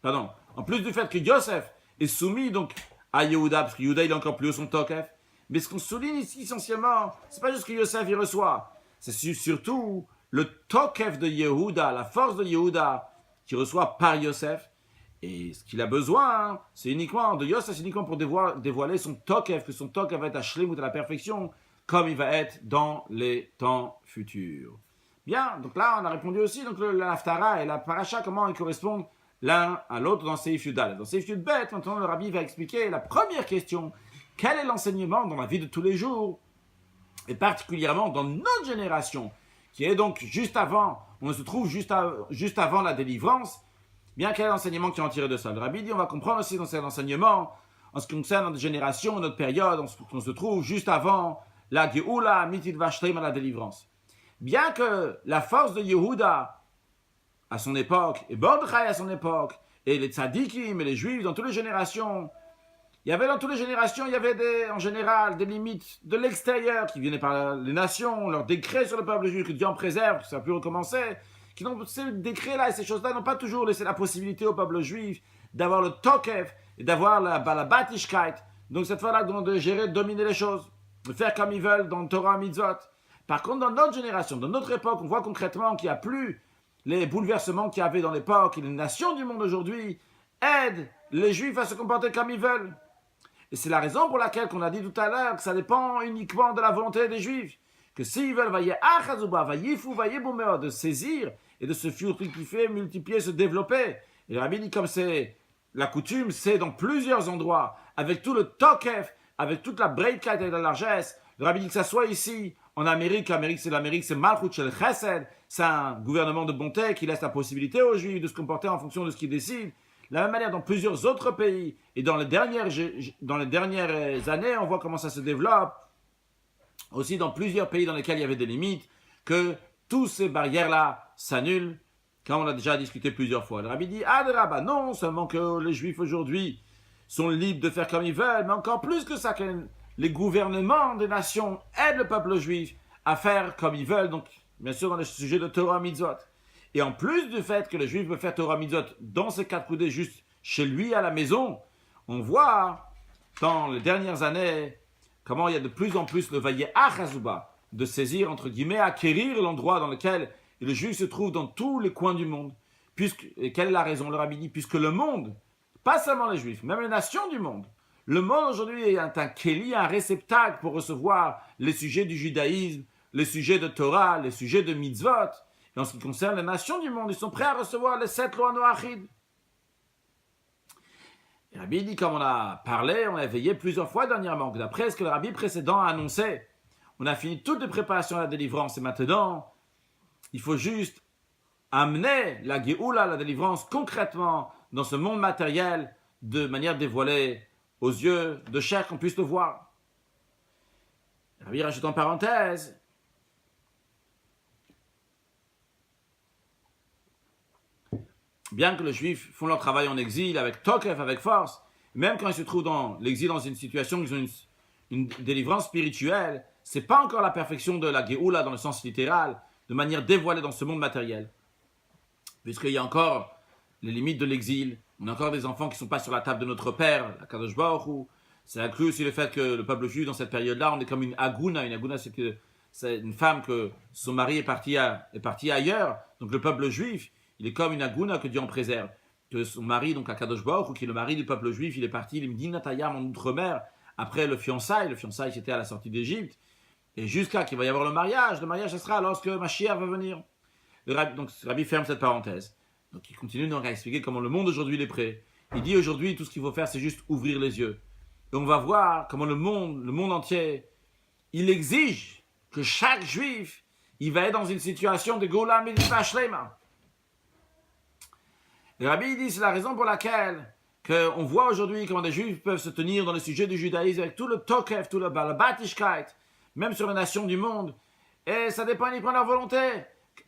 pardon, en plus du fait que Yosef est soumis donc à Yehuda, parce que Yehuda il est encore plus haut son Tokef, mais ce qu'on souligne ici essentiellement, c'est pas juste que Yosef il reçoit, c'est surtout le Tokef de Yehuda, la force de Yehuda qui reçoit par Yosef, et ce qu'il a besoin, c'est uniquement de Yosef, c'est uniquement pour dévoiler son Tokef, que son Tokef va être à Shlemut, à la perfection, comme il va être dans les temps futurs. Bien, donc là, on a répondu aussi, donc la Haftara et la Paracha, comment ils correspondent l'un à l'autre dans Seif Yudal. Dans Seif Yudbet, maintenant, le Rabbi va expliquer la première question. Quel est l'enseignement dans la vie de tous les jours, et particulièrement dans notre génération, qui est donc juste avant, on se trouve juste avant la délivrance, bien quel est l'enseignement qui en tiré de ça? Le Rabbi dit, on va comprendre aussi dans cet enseignement, en ce qui concerne notre génération, notre période, on se trouve juste avant la Geoula, Mitit Vashtreim à la délivrance. Bien que la force de Yehuda à son époque, et Mordechai à son époque, et les tzadikim et les juifs dans toutes les générations, il y avait en général des limites de l'extérieur qui venaient par les nations, leurs décrets sur le peuple juif, que Dieu en préserve, que ça a pu recommencer, ces décrets-là et ces choses-là n'ont pas toujours laissé la possibilité au peuple juif d'avoir le tokef et d'avoir la batishkeit, donc cette fois-là de gérer, de dominer les choses, de faire comme ils veulent dans le Torah Mitzvot. Par contre, dans notre génération, dans notre époque, on voit concrètement qu'il n'y a plus les bouleversements qu'il y avait dans l'époque et les nations du monde aujourd'hui aident les Juifs à se comporter comme ils veulent. Et c'est la raison pour laquelle qu'on a dit tout à l'heure que ça dépend uniquement de la volonté des Juifs. Que s'ils veulent de saisir et de se fructifier, multiplier, se développer. Et le Rabbi dit comme c'est la coutume, c'est dans plusieurs endroits, avec tout le tokef, avec toute la breitkeit et la largesse. Le Rabbi dit que ça soit ici, en Amérique, l'Amérique, c'est Malchut Shel Chesed, c'est un gouvernement de bonté qui laisse la possibilité aux Juifs de se comporter en fonction de ce qu'ils décident. De la même manière, dans plusieurs autres pays, et dans les dernières années, on voit comment ça se développe, aussi dans plusieurs pays dans lesquels il y avait des limites, que toutes ces barrières-là s'annulent, quand on a déjà discuté plusieurs fois. Le Rabbi dit, Adraba, non seulement que les Juifs aujourd'hui sont libres de faire comme ils veulent, mais encore plus que ça, que les gouvernements des nations aident le peuple juif à faire comme ils veulent, donc bien sûr dans les sujets de Torah Mitzvot. Et en plus du fait que le juif peut faire Torah Mitzvot dans ses 4 coudées, juste chez lui à la maison, on voit dans les dernières années comment il y a de plus en plus le vaillé Achazuba de saisir, entre guillemets, acquérir l'endroit dans lequel le juif se trouve dans tous les coins du monde. Et quelle est la raison? Le Rabbi dit, puisque le monde, pas seulement les juifs, même les nations du monde, le monde aujourd'hui est un kéli, un réceptacle pour recevoir les sujets du judaïsme, les sujets de Torah, les sujets de mitzvot. Et en ce qui concerne les nations du monde, ils sont prêts à recevoir les 7 lois noachides. Le Rabbi dit, comme on a parlé, on a veillé plusieurs fois dernièrement, que d'après ce que le Rabbi précédent a annoncé, on a fini toutes les préparations à la délivrance et maintenant, il faut juste amener la Géoula, la délivrance, concrètement dans ce monde matériel de manière dévoilée aux yeux de chaque qu'on puisse le voir. Le Rabbi rajoute en parenthèse, bien que les Juifs font leur travail en exil avec tokef, avec force, même quand ils se trouvent dans l'exil, dans une situation où ils ont une délivrance spirituelle, c'est pas encore la perfection de la Géoula dans le sens littéral, de manière dévoilée dans ce monde matériel. Puisqu'il y a encore les limites de l'exil, on a encore des enfants qui ne sont pas sur la table de notre Père, la Kadosh Baruch Hu. Ça inclut aussi le fait que le peuple juif, dans cette période-là, on est comme une aguna. Une aguna, c'est une femme que son mari est parti ailleurs. Donc le peuple juif, il est comme une aguna que Dieu en préserve. Que son mari, donc Akadosh Baruch Hu, qui est le mari du peuple juif, il est parti, il est Medinat Hayam en outre-mer, après le fiançailles. Le fiançailles, c'était à la sortie d'Égypte. Et jusqu'à qu'il va y avoir le mariage, ce sera lorsque Mashiach va venir. Donc le Rabbi ferme cette parenthèse. Donc il continue donc à expliquer comment le monde aujourd'hui est prêt. Il dit aujourd'hui, tout ce qu'il faut faire, c'est juste ouvrir les yeux. Et on va voir comment le monde entier, il exige que chaque juif, il va être dans une situation de Gola Mitzvah Shlema. Le Rabbi dit, c'est la raison pour laquelle on voit aujourd'hui comment des juifs peuvent se tenir dans le sujet du judaïsme avec tout le tokef, tout le balabatischkeit, même sur les nations du monde. Et ça dépend uniquement de leur volonté.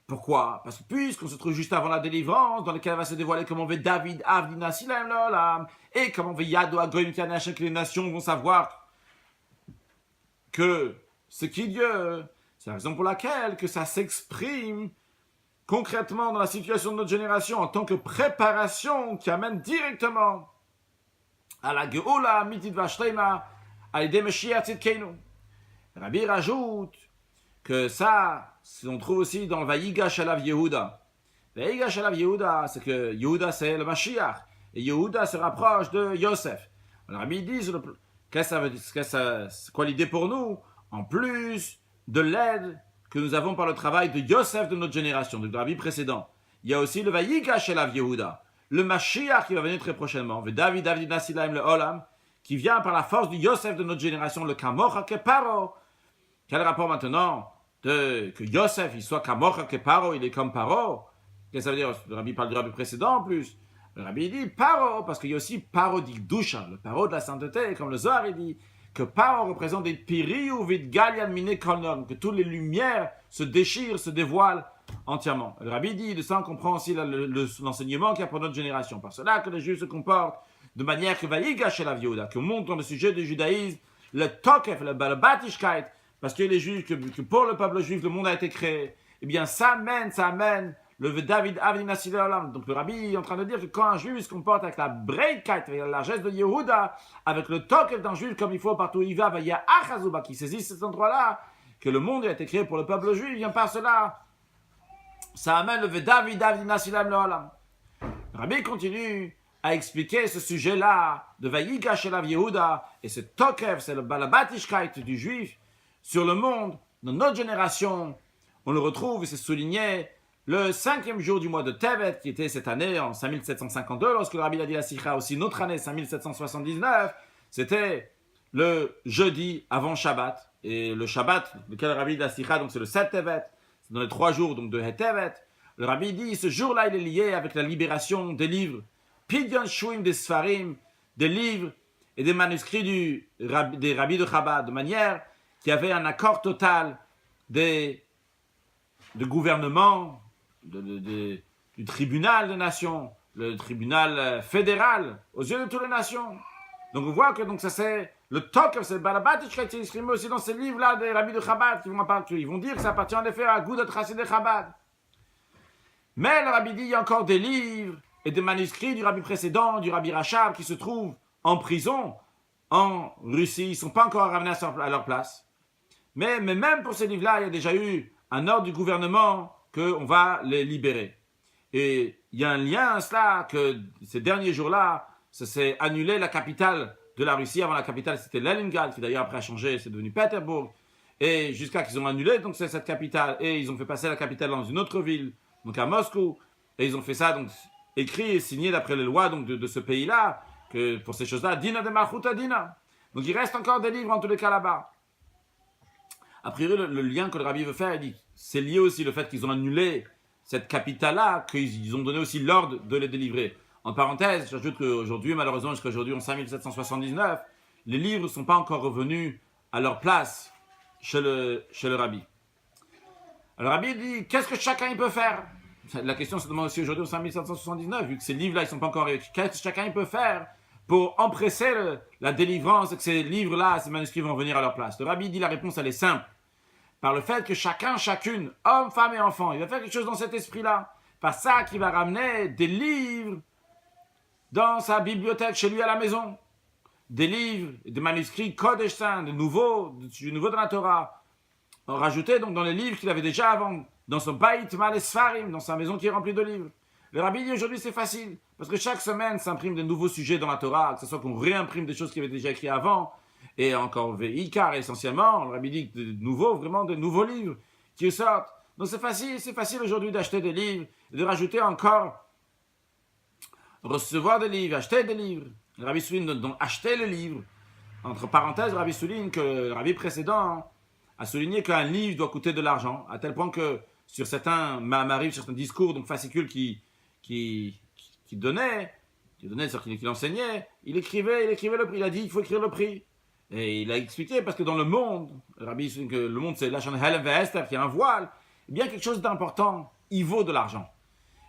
Pourquoi? Parce que puisqu'on se trouve juste avant la délivrance, dans laquelle va se dévoiler comment va David Avdina Silaim Lolam, et comment va Yado Agoyim Kanachem, que les nations vont savoir que c'est qui Dieu. C'est la raison pour laquelle que ça s'exprime concrètement dans la situation de notre génération en tant que préparation qui amène directement à la Geoula Mitit Vashlema, à l'idée Meshiach Tzidkenu. Rabbi rajoute que ça, on trouve aussi dans le Vayigash Alav Yehuda. Vayigash Alav Yehuda, c'est que Yehuda c'est le Mashiach. Et Yehuda se rapproche de Yosef. Alors Rabbi dit, c'est quoi l'idée pour nous? En plus de l'aide que nous avons par le travail de Yosef de notre génération, de Rabbi précédent, il y a aussi le Vayigash Alav Yehuda, le Mashiach qui va venir très prochainement, David Nasilaim le Olam, qui vient par la force du Yosef de notre génération, le Kamocha Keparo. Quel rapport maintenant que Yosef, il soit Kamocha Keparo, il est comme Paro? Qu'est-ce que ça veut dire? Le Rabbi parle du Rabbi précédent en plus. Le Rabbi dit Paro, parce qu'il y a aussi Paro d'Ikdusha, le Paro de la sainteté, comme le Zohar il dit, que Paro représente des piriou vidgalian mine kolnon, que toutes les lumières se déchirent, se dévoilent entièrement. Le Rabbi dit, de ça on comprend aussi l'enseignement qu'il y a pour notre génération. Par cela que les Juifs se comportent de manière que Vayigash Elav Yehuda, qu'on montre dans le sujet du judaïsme, le Tokef, le Balabatischkeit, parce que les Juifs, que pour le peuple juif, le monde a été créé, eh bien ça amène le David Avdina Silalam. Donc le Rabbi est en train de dire que quand un Juif se comporte avec la breitkeit, avec la largesse de Yehuda, avec le Tokef d'un Juif comme il faut partout où il va, il y a Achazuba qui saisit cet endroit-là, que le monde a été créé pour le peuple juif, bien par cela. ça amène le Vedavi David Nasilam Loalam. Le Rabbi continue à expliquer ce sujet-là de Vayigash Elav Yehuda et ce Tokef, c'est le Balabatishkeit du juif sur le monde, dans notre génération. On le retrouve, et c'est souligné, le 5e jour du mois de Tevet, qui était cette année en 5752, lorsque le Rabbi a dit la Sikha, aussi notre année 5779, c'était le jeudi avant Shabbat. Et le Shabbat, lequel le Rabbi de la Sikha, donc c'est le 7 Tevet, c'est dans les 3 jours donc de Tevet. Le Rabbi dit, ce jour-là, il est lié avec la libération des livres, Pidyon Shuim des Sfarim, des livres et des manuscrits des rabbis de Chabad, de manière qu'il y avait un accord total de gouvernement, du tribunal des nations, le tribunal fédéral, aux yeux de toutes les nations. Donc on voit que donc, ça c'est le Tokef, c'est le Balabatich qui a été exprimé aussi dans ces livres-là des rabbis de Chabad, ils vont dire que ça appartient en effet à Goudat Chassid de Chabad. Mais le Rabbi dit, il y a encore des livres et des manuscrits du Rabbi précédent, du Rabbi Rachab, qui se trouvent en prison en Russie. Ils ne sont pas encore ramenés à leur place. Mais même pour ces livres-là, il y a déjà eu un ordre du gouvernement qu'on va les libérer. Et il y a un lien à cela, que ces derniers jours-là, ça s'est annulé la capitale de la Russie. Avant la capitale, c'était Leningrad, qui d'ailleurs après a changé, c'est devenu Pétersbourg. Et jusqu'à qu'ils ont annulé donc c'est cette capitale, et ils ont fait passer la capitale dans une autre ville, donc à Moscou. Et ils ont fait ça, donc écrit et signé d'après les lois donc, de ce pays-là, que pour ces choses-là, Dina de Malchuta Dina. Donc il reste encore des livres en tous les cas là-bas. A priori, le lien que le Rabbi veut faire, il dit, c'est lié aussi le fait qu'ils ont annulé cette capitale-là, qu'ils ont donné aussi l'ordre de les délivrer. En parenthèse, j'ajoute qu'aujourd'hui, malheureusement, jusqu'à aujourd'hui, en 5779, les livres ne sont pas encore revenus à leur place chez le Rabbi. Alors, le Rabbi dit, qu'est-ce que chacun peut faire? La question se demande aussi aujourd'hui en 5779, vu que ces livres-là, ils ne sont pas encore... Qu'est-ce que chacun peut faire pour empresser la délivrance et que ces livres-là, ces manuscrits vont revenir à leur place? Le Rabbi dit, la réponse, elle est simple. Par le fait que chacune, homme, femme et enfant, il va faire quelque chose dans cet esprit-là. Par ça qu'il va ramener des livres dans sa bibliothèque, chez lui à la maison. Des livres, des manuscrits Kodesh Saint, du nouveau de la Torah. Rajouté donc dans les livres qu'il avait déjà avant, dans son Beit Malé Sfarim, dans sa maison qui est remplie de livres. Le Rabbi dit aujourd'hui c'est facile, parce que chaque semaine s'impriment de nouveaux sujets dans la Torah, que ce soit qu'on réimprime des choses qui avaient déjà écrites avant, et encore Veikar essentiellement, le Rabbi dit que de nouveaux livres qui sortent. Donc c'est facile aujourd'hui d'acheter des livres, et de rajouter encore, recevoir des livres, acheter des livres. Le Rabbi souligne donc acheter le livre. Entre parenthèses, le Rabbi souligne que le Rabbi précédent a souligné qu'un livre doit coûter de l'argent, à tel point que sur certains discours, donc fascicules qu'il donnait, qu'il enseignait, il écrivait le prix, il a dit il faut écrire le prix. Et il a expliqué, parce que dans le monde, le Rabbi souligne que le monde c'est Lachon Helem Ve'ester, qui est un voile, eh bien quelque chose d'important, il vaut de l'argent.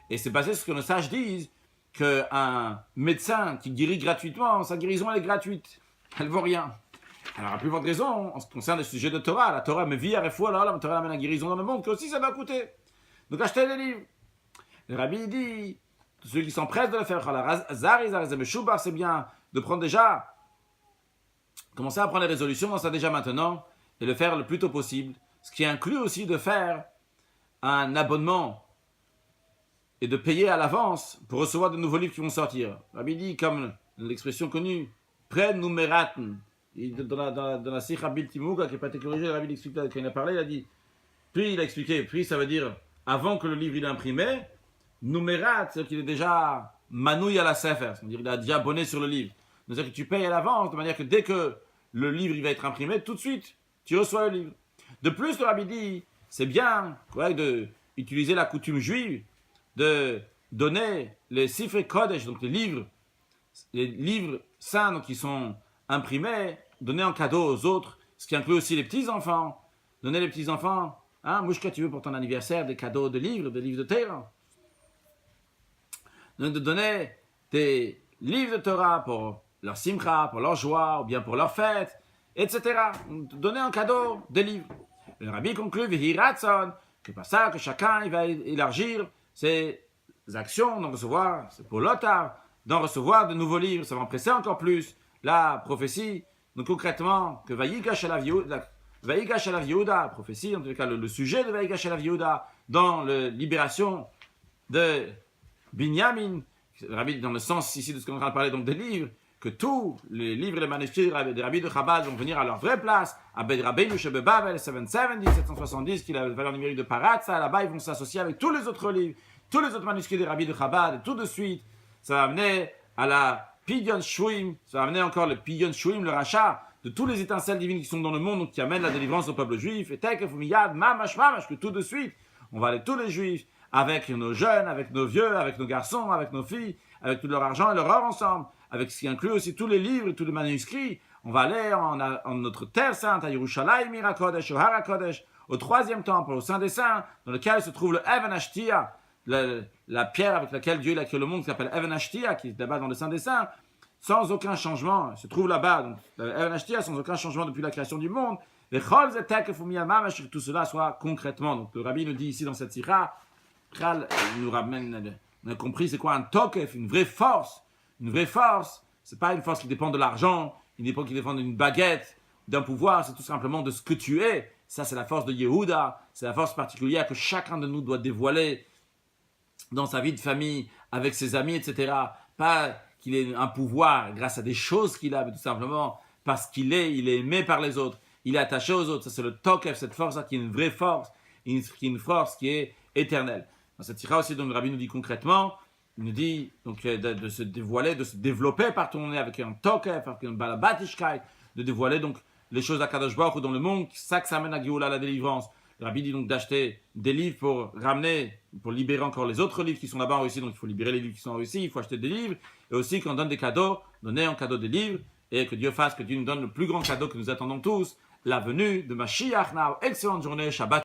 Et c'est basé sur ce que nos sages disent, qu'un médecin qui guérit gratuitement, sa guérison elle est gratuite, elle ne vaut rien. Alors, à plus forte raison, en ce qui concerne le sujet de Torah, la Torah me vit à refou, alors la Torah amène la guérison dans le monde, que aussi ça va coûter. Donc, achetez des livres. Le Rabbi dit, ceux qui s'empressent de le faire, c'est bien de prendre déjà, commencer à prendre les résolutions dans ça déjà maintenant, et le faire le plus tôt possible, ce qui inclut aussi de faire un abonnement et de payer à l'avance pour recevoir de nouveaux livres qui vont sortir. Le Rabbi dit, comme l'expression connue, pré-numératen. Dans la Sikha Bilti Muga, qui n'est pas été corrigée, le Rabbi l'explique quand il a parlé, il a dit, puis il a expliqué, puis ça veut dire, avant que le livre il est imprimé, numérat, c'est-à-dire qu'il est déjà manouille à la sefer, c'est-à-dire qu'il a déjà abonné sur le livre. C'est-à-dire que tu payes à l'avance, de manière que dès que le livre il va être imprimé, tout de suite, tu reçois le livre. De plus, le Rabbi dit, c'est bien d'utiliser la coutume juive, de donner les Sifrei Kodesh, donc les livres saints donc, qui sont imprimés, donner en cadeau aux autres, ce qui inclut aussi les petits-enfants. Donner les petits-enfants, Mouchka, tu veux pour ton anniversaire des cadeaux de livres, des livres de Torah. Donc de donner des livres de Torah pour leur simcha, pour leur joie, ou bien pour leur fête, etc. Donner en cadeau des livres. Le Rabbi conclut, que par ça que chacun il va élargir ses actions d'en recevoir, c'est pour l'otard, d'en recevoir de nouveaux livres, ça va empresser encore plus la prophétie. Donc concrètement, que Vayigash Elav Yehuda, Vaïgash Alav Yehuda, prophétie, en tout cas le sujet de Vaïgash Alav Yehuda, dans la libération de Binyamin, Rabbi, dans le sens ici de ce qu'on est en train de parler donc des livres, que tous les livres et les manuscrits des rabbis de Chabad vont venir à leur vraie place, à Bed Rabbeinu Shebebavel 770, qui est la valeur numérique de Paratza, là-bas ils vont s'associer avec tous les autres livres, tous les autres manuscrits des rabbis de Chabad, et tout de suite, ça va amener à la Pidyon Shuim, ça va amener encore le Pidyon Shuim, le rachat de tous les étincelles divines qui sont dans le monde, donc qui amènent la délivrance au peuple juif, et Tekef Miyad, Mamash, que tout de suite, on va aller tous les juifs, avec nos jeunes, avec nos vieux, avec nos garçons, avec nos filles, avec tout leur argent et leur or ensemble, avec ce qui inclut aussi tous les livres et tous les manuscrits. On va aller en notre terre sainte, à Yerushalayim, Irakodesh, au Harakodesh, au troisième temple, au Saint des Saints, dans lequel se trouve le Even Ashtia, la pierre avec laquelle Dieu a créé le monde, qui s'appelle Even Ashtia, qui est là-bas dans le Saint des Saints, sans aucun changement, se trouve là-bas, donc Even Ashtia, sans aucun changement depuis la création du monde. Et que tout cela soit concrètement. Donc le Rabbi nous dit ici dans cette sikha, il nous ramène, on a compris c'est quoi un tokef, une vraie force. Une vraie force, c'est pas une force qui dépend de l'argent, qui dépend d'une baguette, d'un pouvoir, c'est tout simplement de ce que tu es. Ça, c'est la force de Yehuda, c'est la force particulière que chacun de nous doit dévoiler dans sa vie de famille, avec ses amis, etc. Pas qu'il ait un pouvoir grâce à des choses qu'il a, mais tout simplement parce qu'il est aimé par les autres, il est attaché aux autres. Ça, c'est le tokef, cette force-là qui est une vraie force, qui est une force qui est éternelle. Dans cette sikha aussi, donc, le Rabbi nous dit concrètement, il nous dit donc, de se dévoiler, de se développer par ton nez avec un tokef, avec un balabatishkeit, de dévoiler donc les choses à Kadosh Baruch Hu dans le monde, ça que ça amène à Géoula, la délivrance. Le Rabbi dit donc d'acheter des livres pour ramener, pour libérer encore les autres livres qui sont là-bas en Russie, donc il faut libérer les livres qui sont en Russie, il faut acheter des livres, et aussi quand on donne des cadeaux, donner en cadeau des livres, et que Dieu fasse, que Dieu nous donne le plus grand cadeau que nous attendons tous, la venue de Mashiach Now. Excellente journée, Shabbat.